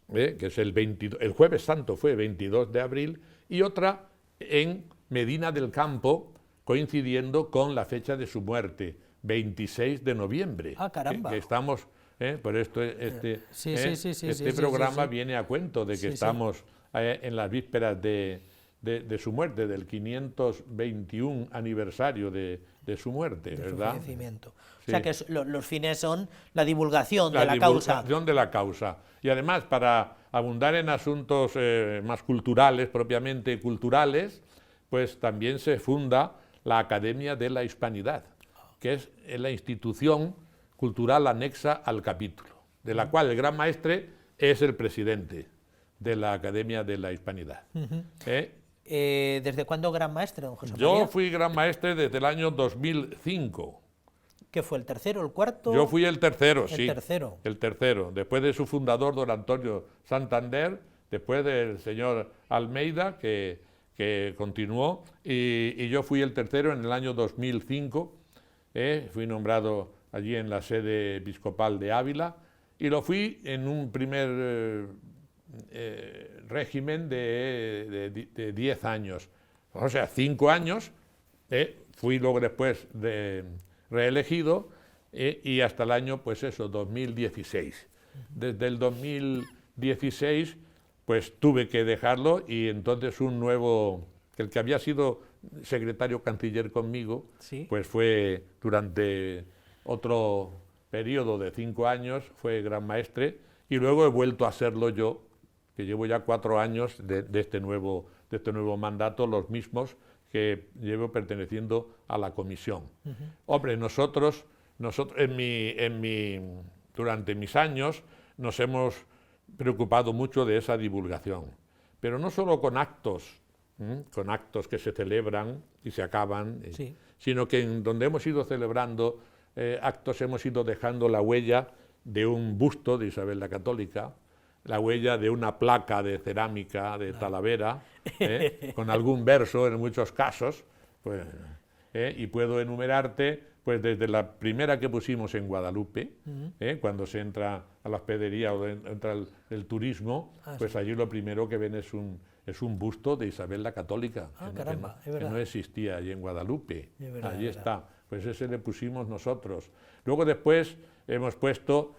que es el Jueves Santo, fue 22 de abril, y otra en Medina del Campo, coincidiendo con la fecha de su muerte, 26 de noviembre. ¡Ah, caramba! Que estamos, por esto este programa viene a cuento de que estamos en las vísperas de su muerte, del 521 aniversario de su muerte, ¿verdad? Su fallecimiento. O sea que los fines son la divulgación de la causa. La divulgación de la causa. Y además, para abundar en asuntos más culturales, propiamente culturales, pues también se funda la Academia de la Hispanidad, que es la institución cultural anexa al capítulo, de la cual el gran maestre es el presidente. de la Academia de la Hispanidad. ¿Desde cuándo gran maestre, don José María? Yo fui gran maestre desde el año 2005. ¿Qué fue, el tercero, el cuarto? Yo fui el tercero, sí. El tercero. El tercero, después de su fundador, don Antonio Santander, después del señor Almeida, que continuó, y yo fui el tercero en el año 2005, fui nombrado allí en la sede episcopal de Ávila, y lo fui en un primer régimen de 10 años, o sea, 5 años, fui luego después reelegido, y hasta el año, pues eso, 2016. Desde el 2016, pues tuve que dejarlo, y entonces un nuevo, el que había sido secretario canciller conmigo, ¿sí? Pues fue durante otro periodo de 5 años, fue gran maestre, y luego he vuelto a serlo yo, que llevo ya 4 años de este nuevo mandato, los mismos que llevo perteneciendo a la comisión. Hombre, nosotros durante mis años nos hemos preocupado mucho de esa divulgación, pero no solo con actos que se celebran y se acaban, sí, sino que en donde hemos ido celebrando actos hemos ido dejando la huella de un busto de Isabel la Católica, la huella de una placa de cerámica de Talavera, con algún verso en muchos casos, pues, y puedo enumerarte pues desde la primera que pusimos en Guadalupe, cuando se entra a la hospedería o entra el turismo, pues allí lo primero que ven es un busto de Isabel la Católica, que no existía allí en Guadalupe, allí está, pues ese le pusimos nosotros. Luego después hemos puesto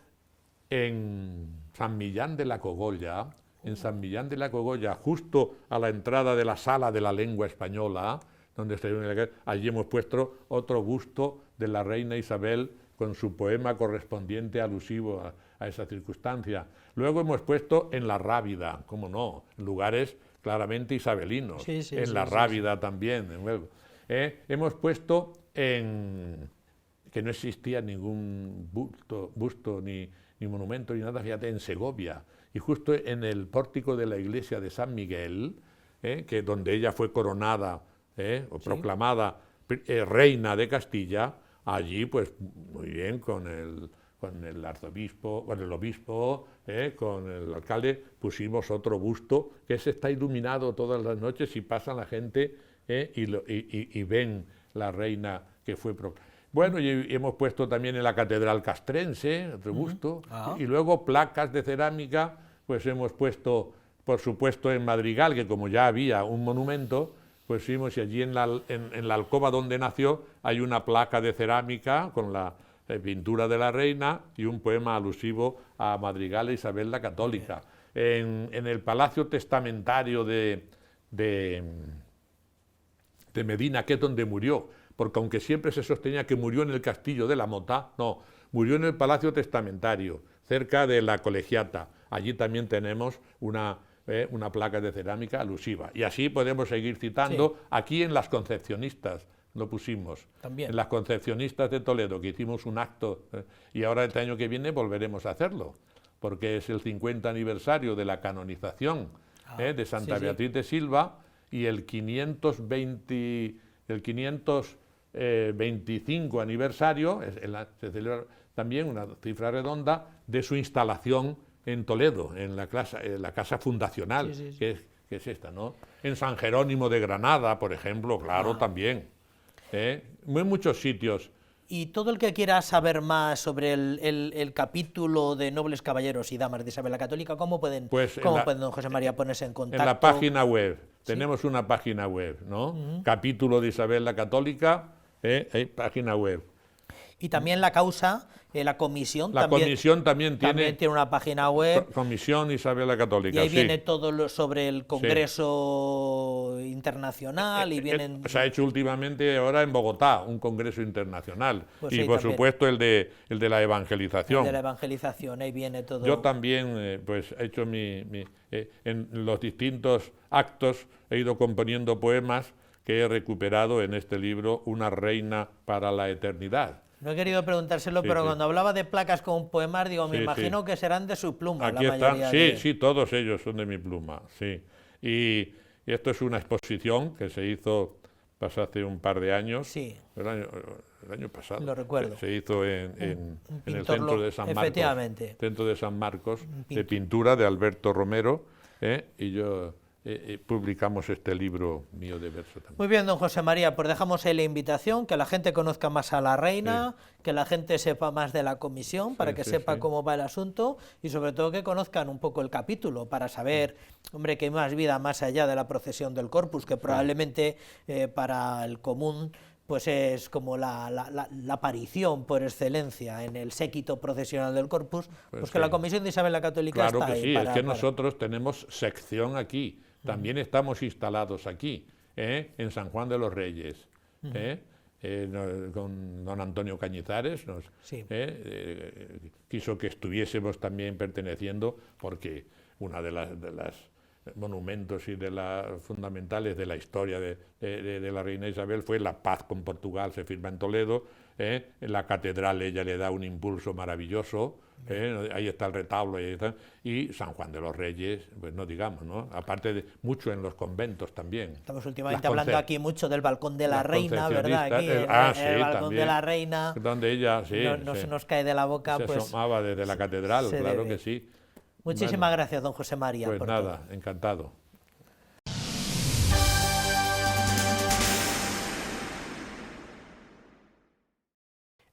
en San Millán de la Cogolla, justo a la entrada de la Sala de la Lengua Española, allí hemos puesto otro busto de la reina Isabel con su poema correspondiente alusivo a esa circunstancia. Luego hemos puesto en la Rábida, cómo no, en lugares claramente isabelinos, la Rábida también. Hemos puesto que no existía ningún busto ni monumento ni nada, fíjate, en Segovia, y justo en el pórtico de la iglesia de San Miguel, que donde ella fue coronada o proclamada reina de Castilla, allí pues muy bien con el arzobispo, con el obispo, con el alcalde, pusimos otro busto que ese está iluminado todas las noches y pasa la gente y ven la reina que fue proclamada. Bueno, y hemos puesto también en la Catedral Castrense, otro busto, y luego placas de cerámica, pues hemos puesto, por supuesto, en Madrigal, que como ya había un monumento, pues fuimos y allí en la alcoba donde nació hay una placa de cerámica con la pintura de la reina y un poema alusivo a Madrigal e Isabel la Católica. En el Palacio Testamentario de Medina, que es donde murió, porque aunque siempre se sostenía que murió en el Castillo de la Mota, no, murió en el Palacio Testamentario, cerca de la Colegiata. Allí también tenemos una placa de cerámica alusiva. Y así podemos seguir citando. Sí. Aquí en las Concepcionistas lo pusimos. También. En las Concepcionistas de Toledo, que hicimos un acto, y ahora este año que viene volveremos a hacerlo, porque es el 50 aniversario de la canonización de Santa Beatriz de Silva, y el 525 aniversario, se celebra también una cifra redonda de su instalación en Toledo, en la casa fundacional, que es esta, ¿no? En San Jerónimo de Granada, por ejemplo, claro, también. En muchos sitios. Y todo el que quiera saber más sobre el capítulo de Nobles Caballeros y Damas de Isabel la Católica, ¿cómo pueden, don José María, ponerse en contacto? En la página web. Tenemos una página web, ¿no? Capítulo de Isabel la Católica, página web. Y también la causa, la comisión. Comisión también tiene una página web. Comisión Isabel la Católica. Y ahí viene todo sobre el Congreso Internacional. Y vienen... Se ha hecho últimamente ahora en Bogotá un Congreso Internacional. Pues y por supuesto el de la evangelización. El de la evangelización, ahí viene todo. Yo también pues he hecho en los distintos actos he ido componiendo poemas que he recuperado en este libro, Una reina para la eternidad. No he querido preguntárselo, Sí, pero sí. cuando hablaba de placas con poemas, digo, me Sí, imagino sí. que serán de su pluma. Aquí la están, mayoría sí, de... sí, todos ellos son de mi pluma, sí. Y esto es una exposición que se hizo hace un par de años. Sí. El año pasado. Lo recuerdo. Se hizo en el pintor centro de San Marcos. efectivamente. Centro de San Marcos, de pintura de Alberto Romero, y yo publicamos este libro mío de verso también. Muy bien, don José María, pues dejamos ahí la invitación, que la gente conozca más a la reina, que la gente sepa más de la comisión, para que sepa cómo va el asunto, y sobre todo que conozcan un poco el capítulo, para saber, hombre, que hay más vida más allá de la procesión del Corpus, que probablemente para el común pues es como la aparición por excelencia en el séquito procesional del Corpus, pues que la Comisión de Isabel la Católica Claro está que ahí sí, para, es que nosotros tenemos sección aquí, también estamos instalados aquí, en San Juan de los Reyes, con don Antonio Cañizares, quiso que estuviésemos también perteneciendo, porque una de las monumentos y de las fundamentales de la historia de la reina Isabel fue la paz con Portugal, se firma en Toledo, en la catedral ella le da un impulso maravilloso, ahí está el retablo, y San Juan de los Reyes, pues no digamos, ¿no? Aparte de mucho en los conventos también. Estamos últimamente hablando aquí mucho del balcón de la reina, ¿verdad? Aquí el balcón también, de la reina, donde ella no se nos cae de la boca, se pues asomaba desde la catedral, claro que sí. Muchísimas gracias, don José María. Pues por nada, todo. encantado.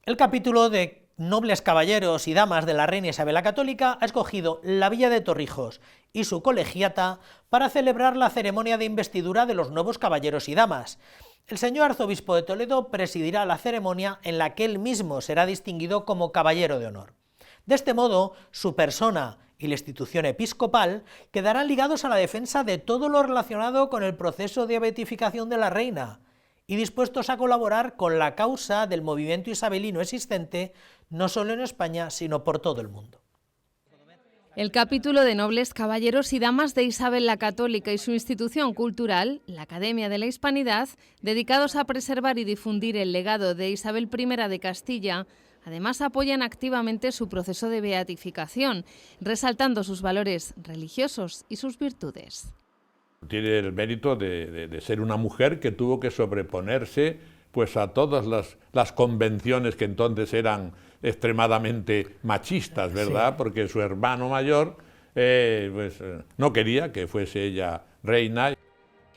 El capítulo de nobles caballeros y damas de la reina Isabel la Católica ha escogido la villa de Torrijos y su colegiata para celebrar la ceremonia de investidura de los nuevos caballeros y damas. El señor arzobispo de Toledo presidirá la ceremonia en la que él mismo será distinguido como caballero de honor. De este modo, su persona y la institución episcopal quedarán ligados a la defensa de todo lo relacionado con el proceso de beatificación de la reina y dispuestos a colaborar con la causa del movimiento isabelino existente, no solo en España, sino por todo el mundo. El capítulo de nobles caballeros y damas de Isabel la Católica y su institución cultural, la Academia de la Hispanidad, dedicados a preservar y difundir el legado de Isabel I de Castilla, además apoyan activamente su proceso de beatificación, resaltando sus valores religiosos y sus virtudes. Tiene el mérito de ser una mujer que tuvo que sobreponerse pues a todas las convenciones que entonces eran extremadamente machistas, ¿verdad? Porque su hermano mayor no quería que fuese ella reina.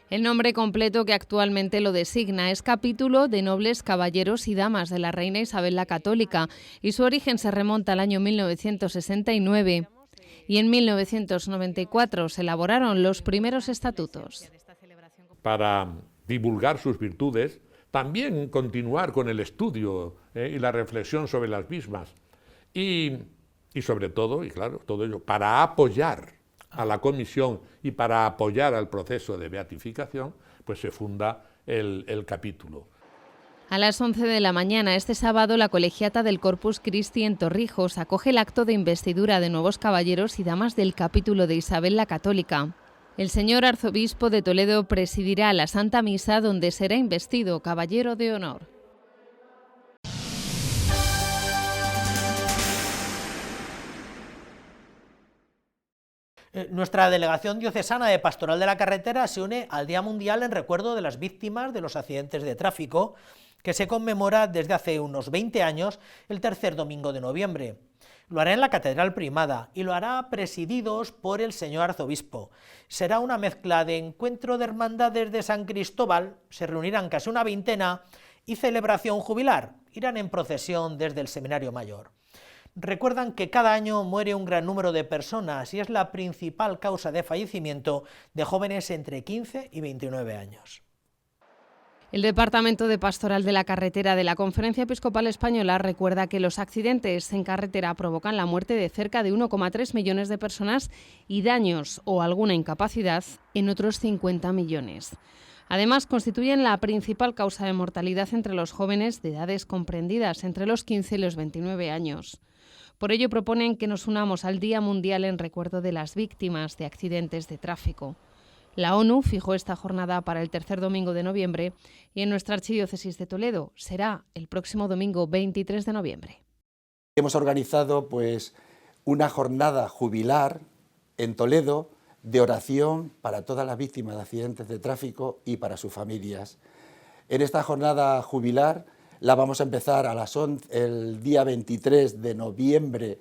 El nombre completo que actualmente lo designa es Capítulo de Nobles Caballeros y Damas de la Reina Isabel la Católica, y su origen se remonta al año 1969. Y en 1994 se elaboraron los primeros estatutos. Para divulgar sus virtudes, también continuar con el estudio y la reflexión sobre las mismas. Y sobre todo, y claro, todo ello, para apoyar a la comisión y para apoyar al proceso de beatificación, pues se funda el capítulo. A las 11 de la mañana este sábado, la colegiata del Corpus Christi en Torrijos acoge el acto de investidura de nuevos caballeros y damas del capítulo de Isabel la Católica. El señor arzobispo de Toledo presidirá la Santa Misa, donde será investido caballero de honor. Nuestra delegación diocesana de Pastoral de la Carretera se une al Día Mundial en recuerdo de las víctimas de los accidentes de tráfico, que se conmemora desde hace unos 20 años el tercer domingo de noviembre. Lo hará en la Catedral Primada y lo hará presididos por el señor arzobispo. Será una mezcla de encuentro de hermandades de San Cristóbal, se reunirán casi una veintena, y celebración jubilar, irán en procesión desde el Seminario Mayor. Recuerdan que cada año muere un gran número de personas y es la principal causa de fallecimiento de jóvenes entre 15 y 29 años. El Departamento de Pastoral de la Carretera de la Conferencia Episcopal Española recuerda que los accidentes en carretera provocan la muerte de cerca de 1,3 millones de personas y daños o alguna incapacidad en otros 50 millones. Además, constituyen la principal causa de mortalidad entre los jóvenes de edades comprendidas entre los 15 y los 29 años. Por ello proponen que nos unamos al Día Mundial en recuerdo de las víctimas de accidentes de tráfico. La ONU fijó esta jornada para el tercer domingo de noviembre y en nuestra archidiócesis de Toledo será el próximo domingo 23 de noviembre. Hemos organizado pues una jornada jubilar en Toledo de oración para todas las víctimas de accidentes de tráfico y para sus familias. En esta jornada jubilar la vamos a empezar a las 11, el día 23 de noviembre,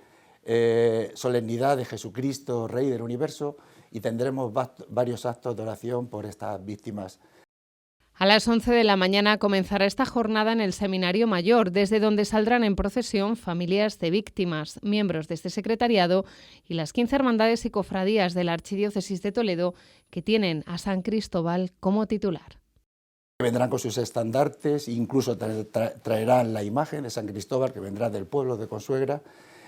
solemnidad de Jesucristo, Rey del Universo, y tendremos varios actos de oración por estas víctimas. A las 11 de la mañana comenzará esta jornada en el Seminario Mayor, desde donde saldrán en procesión familias de víctimas, miembros de este secretariado y las 15 hermandades y cofradías de la Archidiócesis de Toledo que tienen a San Cristóbal como titular. Vendrán con sus estandartes, incluso traerán la imagen de San Cristóbal, que vendrá del pueblo de Consuegra,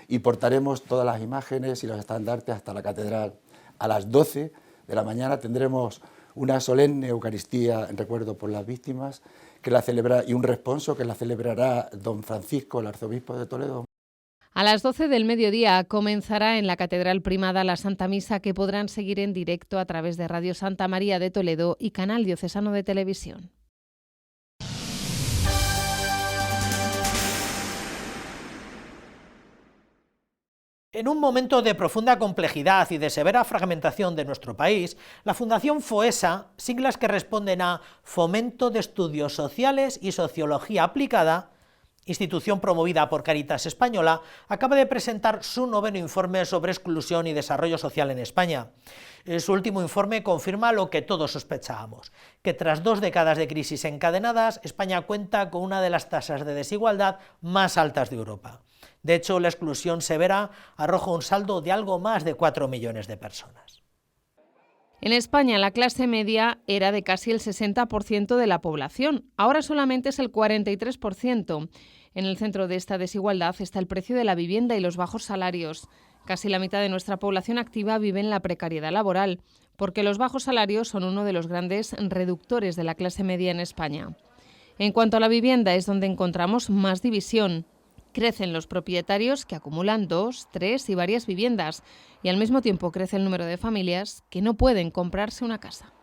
y portaremos todas las imágenes y los estandartes hasta la catedral. A las 12 de la mañana tendremos una solemne Eucaristía en recuerdo por las víctimas y un responso que la celebrará don Francisco, el arzobispo de Toledo. A las 12 del mediodía comenzará en la Catedral Primada la Santa Misa, que podrán seguir en directo a través de Radio Santa María de Toledo y Canal Diocesano de Televisión. En un momento de profunda complejidad y de severa fragmentación de nuestro país, la Fundación FOESA, siglas que responden a Fomento de Estudios Sociales y Sociología Aplicada, institución promovida por Cáritas Española, acaba de presentar su 9º informe sobre exclusión y desarrollo social en España. Su último informe confirma lo que todos sospechábamos, que tras 2 décadas de crisis encadenadas, España cuenta con una de las tasas de desigualdad más altas de Europa. De hecho, la exclusión severa arroja un saldo de algo más de 4 millones de personas. En España, la clase media era de casi el 60% de la población. Ahora solamente es el 43%. En el centro de esta desigualdad está el precio de la vivienda y los bajos salarios. Casi la mitad de nuestra población activa vive en la precariedad laboral, porque los bajos salarios son uno de los grandes reductores de la clase media en España. En cuanto a la vivienda, es donde encontramos más división. Crecen los propietarios que acumulan 2, 3 y varias viviendas, y al mismo tiempo crece el número de familias que no pueden comprarse una casa.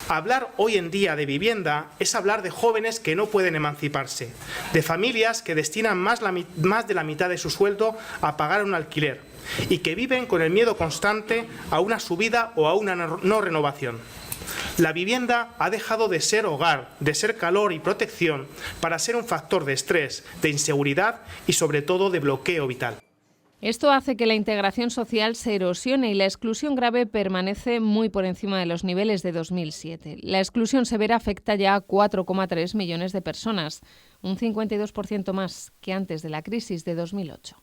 Hablar hoy en día de vivienda es hablar de jóvenes que no pueden emanciparse, de familias que destinan más de la mitad de su sueldo a pagar un alquiler y que viven con el miedo constante a una subida o a una no renovación. La vivienda ha dejado de ser hogar, de ser calor y protección, para ser un factor de estrés, de inseguridad y sobre todo de bloqueo vital. Esto hace que la integración social se erosione y la exclusión grave permanece muy por encima de los niveles de 2007. La exclusión severa afecta ya a 4,3 millones de personas, un 52% más que antes de la crisis de 2008.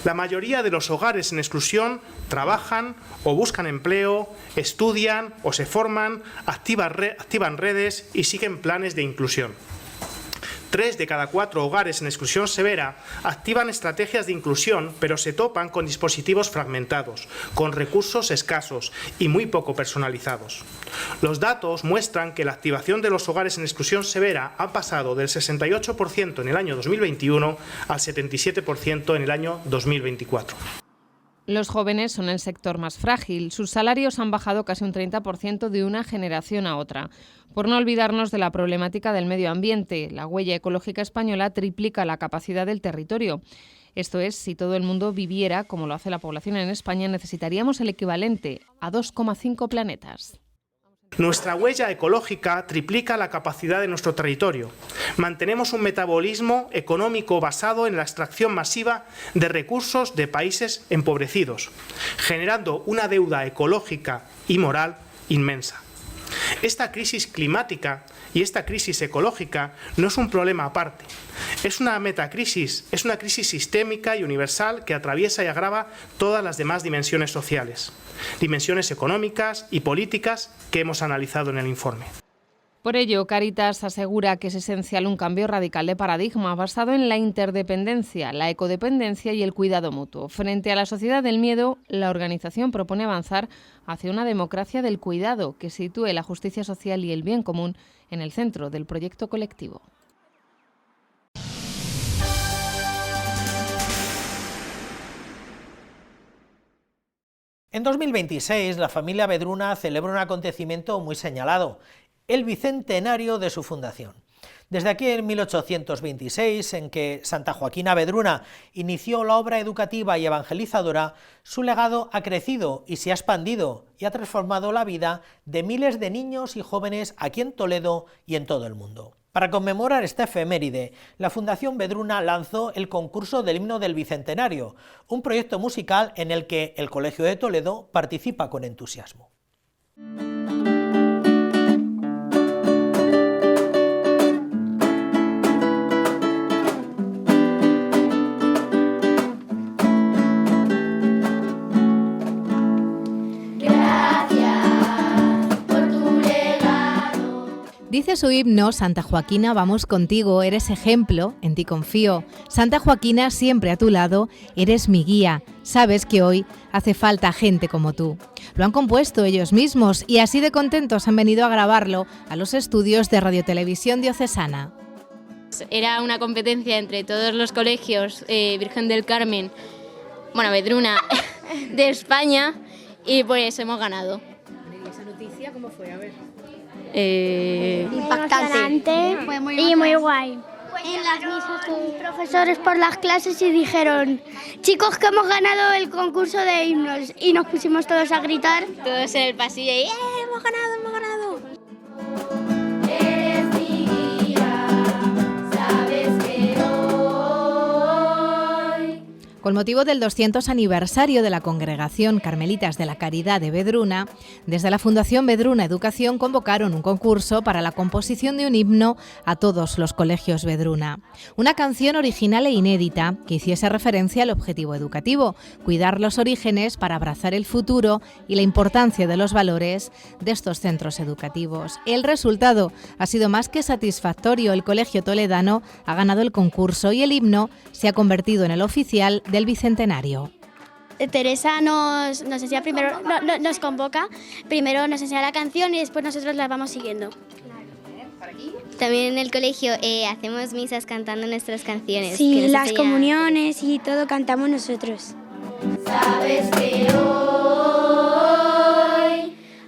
La mayoría de los hogares en exclusión trabajan o buscan empleo, estudian o se forman, activan redes y siguen planes de inclusión. 3 de cada 4 hogares en exclusión severa activan estrategias de inclusión, pero se topan con dispositivos fragmentados, con recursos escasos y muy poco personalizados. Los datos muestran que la activación de los hogares en exclusión severa ha pasado del 68% en el año 2021 al 77% en el año 2024. Los jóvenes son el sector más frágil. Sus salarios han bajado casi un 30% de una generación a otra. Por no olvidarnos de la problemática del medio ambiente, la huella ecológica española triplica la capacidad del territorio. Esto es, si todo el mundo viviera como lo hace la población en España, necesitaríamos el equivalente a 2,5 planetas. Nuestra huella ecológica triplica la capacidad de nuestro territorio. Mantenemos un metabolismo económico basado en la extracción masiva de recursos de países empobrecidos, generando una deuda ecológica y moral inmensa. Esta crisis climática y esta crisis ecológica no es un problema aparte. Es una metacrisis, es una crisis sistémica y universal que atraviesa y agrava todas las demás dimensiones sociales, dimensiones económicas y políticas que hemos analizado en el informe. Por ello, Cáritas asegura que es esencial un cambio radical de paradigma basado en la interdependencia, la ecodependencia y el cuidado mutuo. Frente a la sociedad del miedo, la organización propone avanzar hacia una democracia del cuidado que sitúe la justicia social y el bien común en el centro del proyecto colectivo. En 2026, la familia Vedruna celebra un acontecimiento muy señalado, el bicentenario de su fundación. Desde aquí, en 1826, en que Santa Joaquina Vedruna inició la obra educativa y evangelizadora, su legado ha crecido y se ha expandido y ha transformado la vida de miles de niños y jóvenes aquí en Toledo y en todo el mundo. Para conmemorar esta efeméride, la Fundación Vedruna lanzó el concurso del himno del Bicentenario, un proyecto musical en el que el Colegio de Toledo participa con entusiasmo. Dice su himno: Santa Joaquina, vamos contigo, eres ejemplo, en ti confío. Santa Joaquina, siempre a tu lado, eres mi guía. Sabes que hoy hace falta gente como tú. Lo han compuesto ellos mismos y así de contentos han venido a grabarlo a los estudios de Radiotelevisión Diocesana. Era una competencia entre todos los colegios Virgen del Carmen, bueno, Vedruna, de España, y pues hemos ganado. ¿Y esa noticia cómo fue? A ver. Impactante fue y muy guay. En las misas profesores por las clases y dijeron: chicos, que hemos ganado el concurso de himnos, y nos pusimos todos a gritar. Todos en el pasillo y hemos ganado, hemos ganado. Eres mi guía, sabes que hoy. Con motivo del 200 aniversario de la Congregación Carmelitas de la Caridad de Vedruna, desde la Fundación Vedruna Educación convocaron un concurso para la composición de un himno a todos los colegios Vedruna. Una canción original e inédita que hiciese referencia al objetivo educativo, cuidar los orígenes para abrazar el futuro y la importancia de los valores de estos centros educativos. El resultado ha sido más que satisfactorio. El Colegio Toledano ha ganado el concurso y el himno se ha convertido en el oficial del Bicentenario. Teresa nos enseña primero, nos convoca, primero nos enseña la canción y después nosotros la vamos siguiendo. También en el colegio hacemos misas cantando nuestras canciones. Sí, las comuniones y todo cantamos nosotros. Sabes que hoy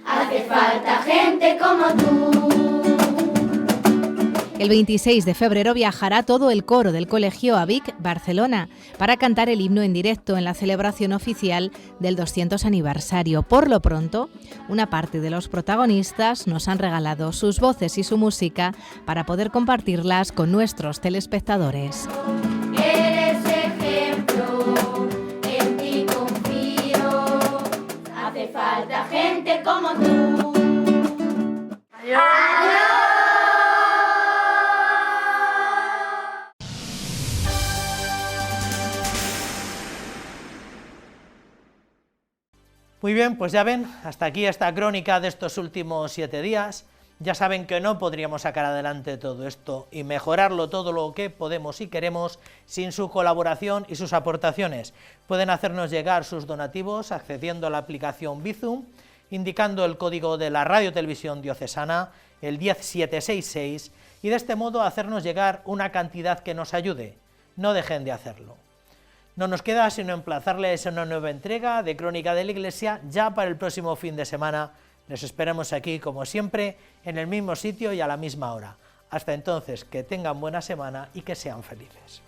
hace falta gente como tú. El 26 de febrero viajará todo el coro del colegio a Vic, Barcelona, para cantar el himno en directo en la celebración oficial del 200 aniversario. Por lo pronto, una parte de los protagonistas nos han regalado sus voces y su música para poder compartirlas con nuestros telespectadores. Eres ejemplo, en ti confío, hace falta gente como tú. ¡Adiós! Muy bien, pues ya ven, hasta aquí esta crónica de estos últimos 7 días. Ya saben que no podríamos sacar adelante todo esto y mejorarlo todo lo que podemos y queremos sin su colaboración y sus aportaciones. Pueden hacernos llegar sus donativos accediendo a la aplicación Bizum, indicando el código de la Radiotelevisión Diocesana, el 10766, y de este modo hacernos llegar una cantidad que nos ayude. No dejen de hacerlo. No nos queda sino emplazarles a una nueva entrega de Crónica de la Iglesia ya para el próximo fin de semana. Les esperamos aquí, como siempre, en el mismo sitio y a la misma hora. Hasta entonces, que tengan buena semana y que sean felices.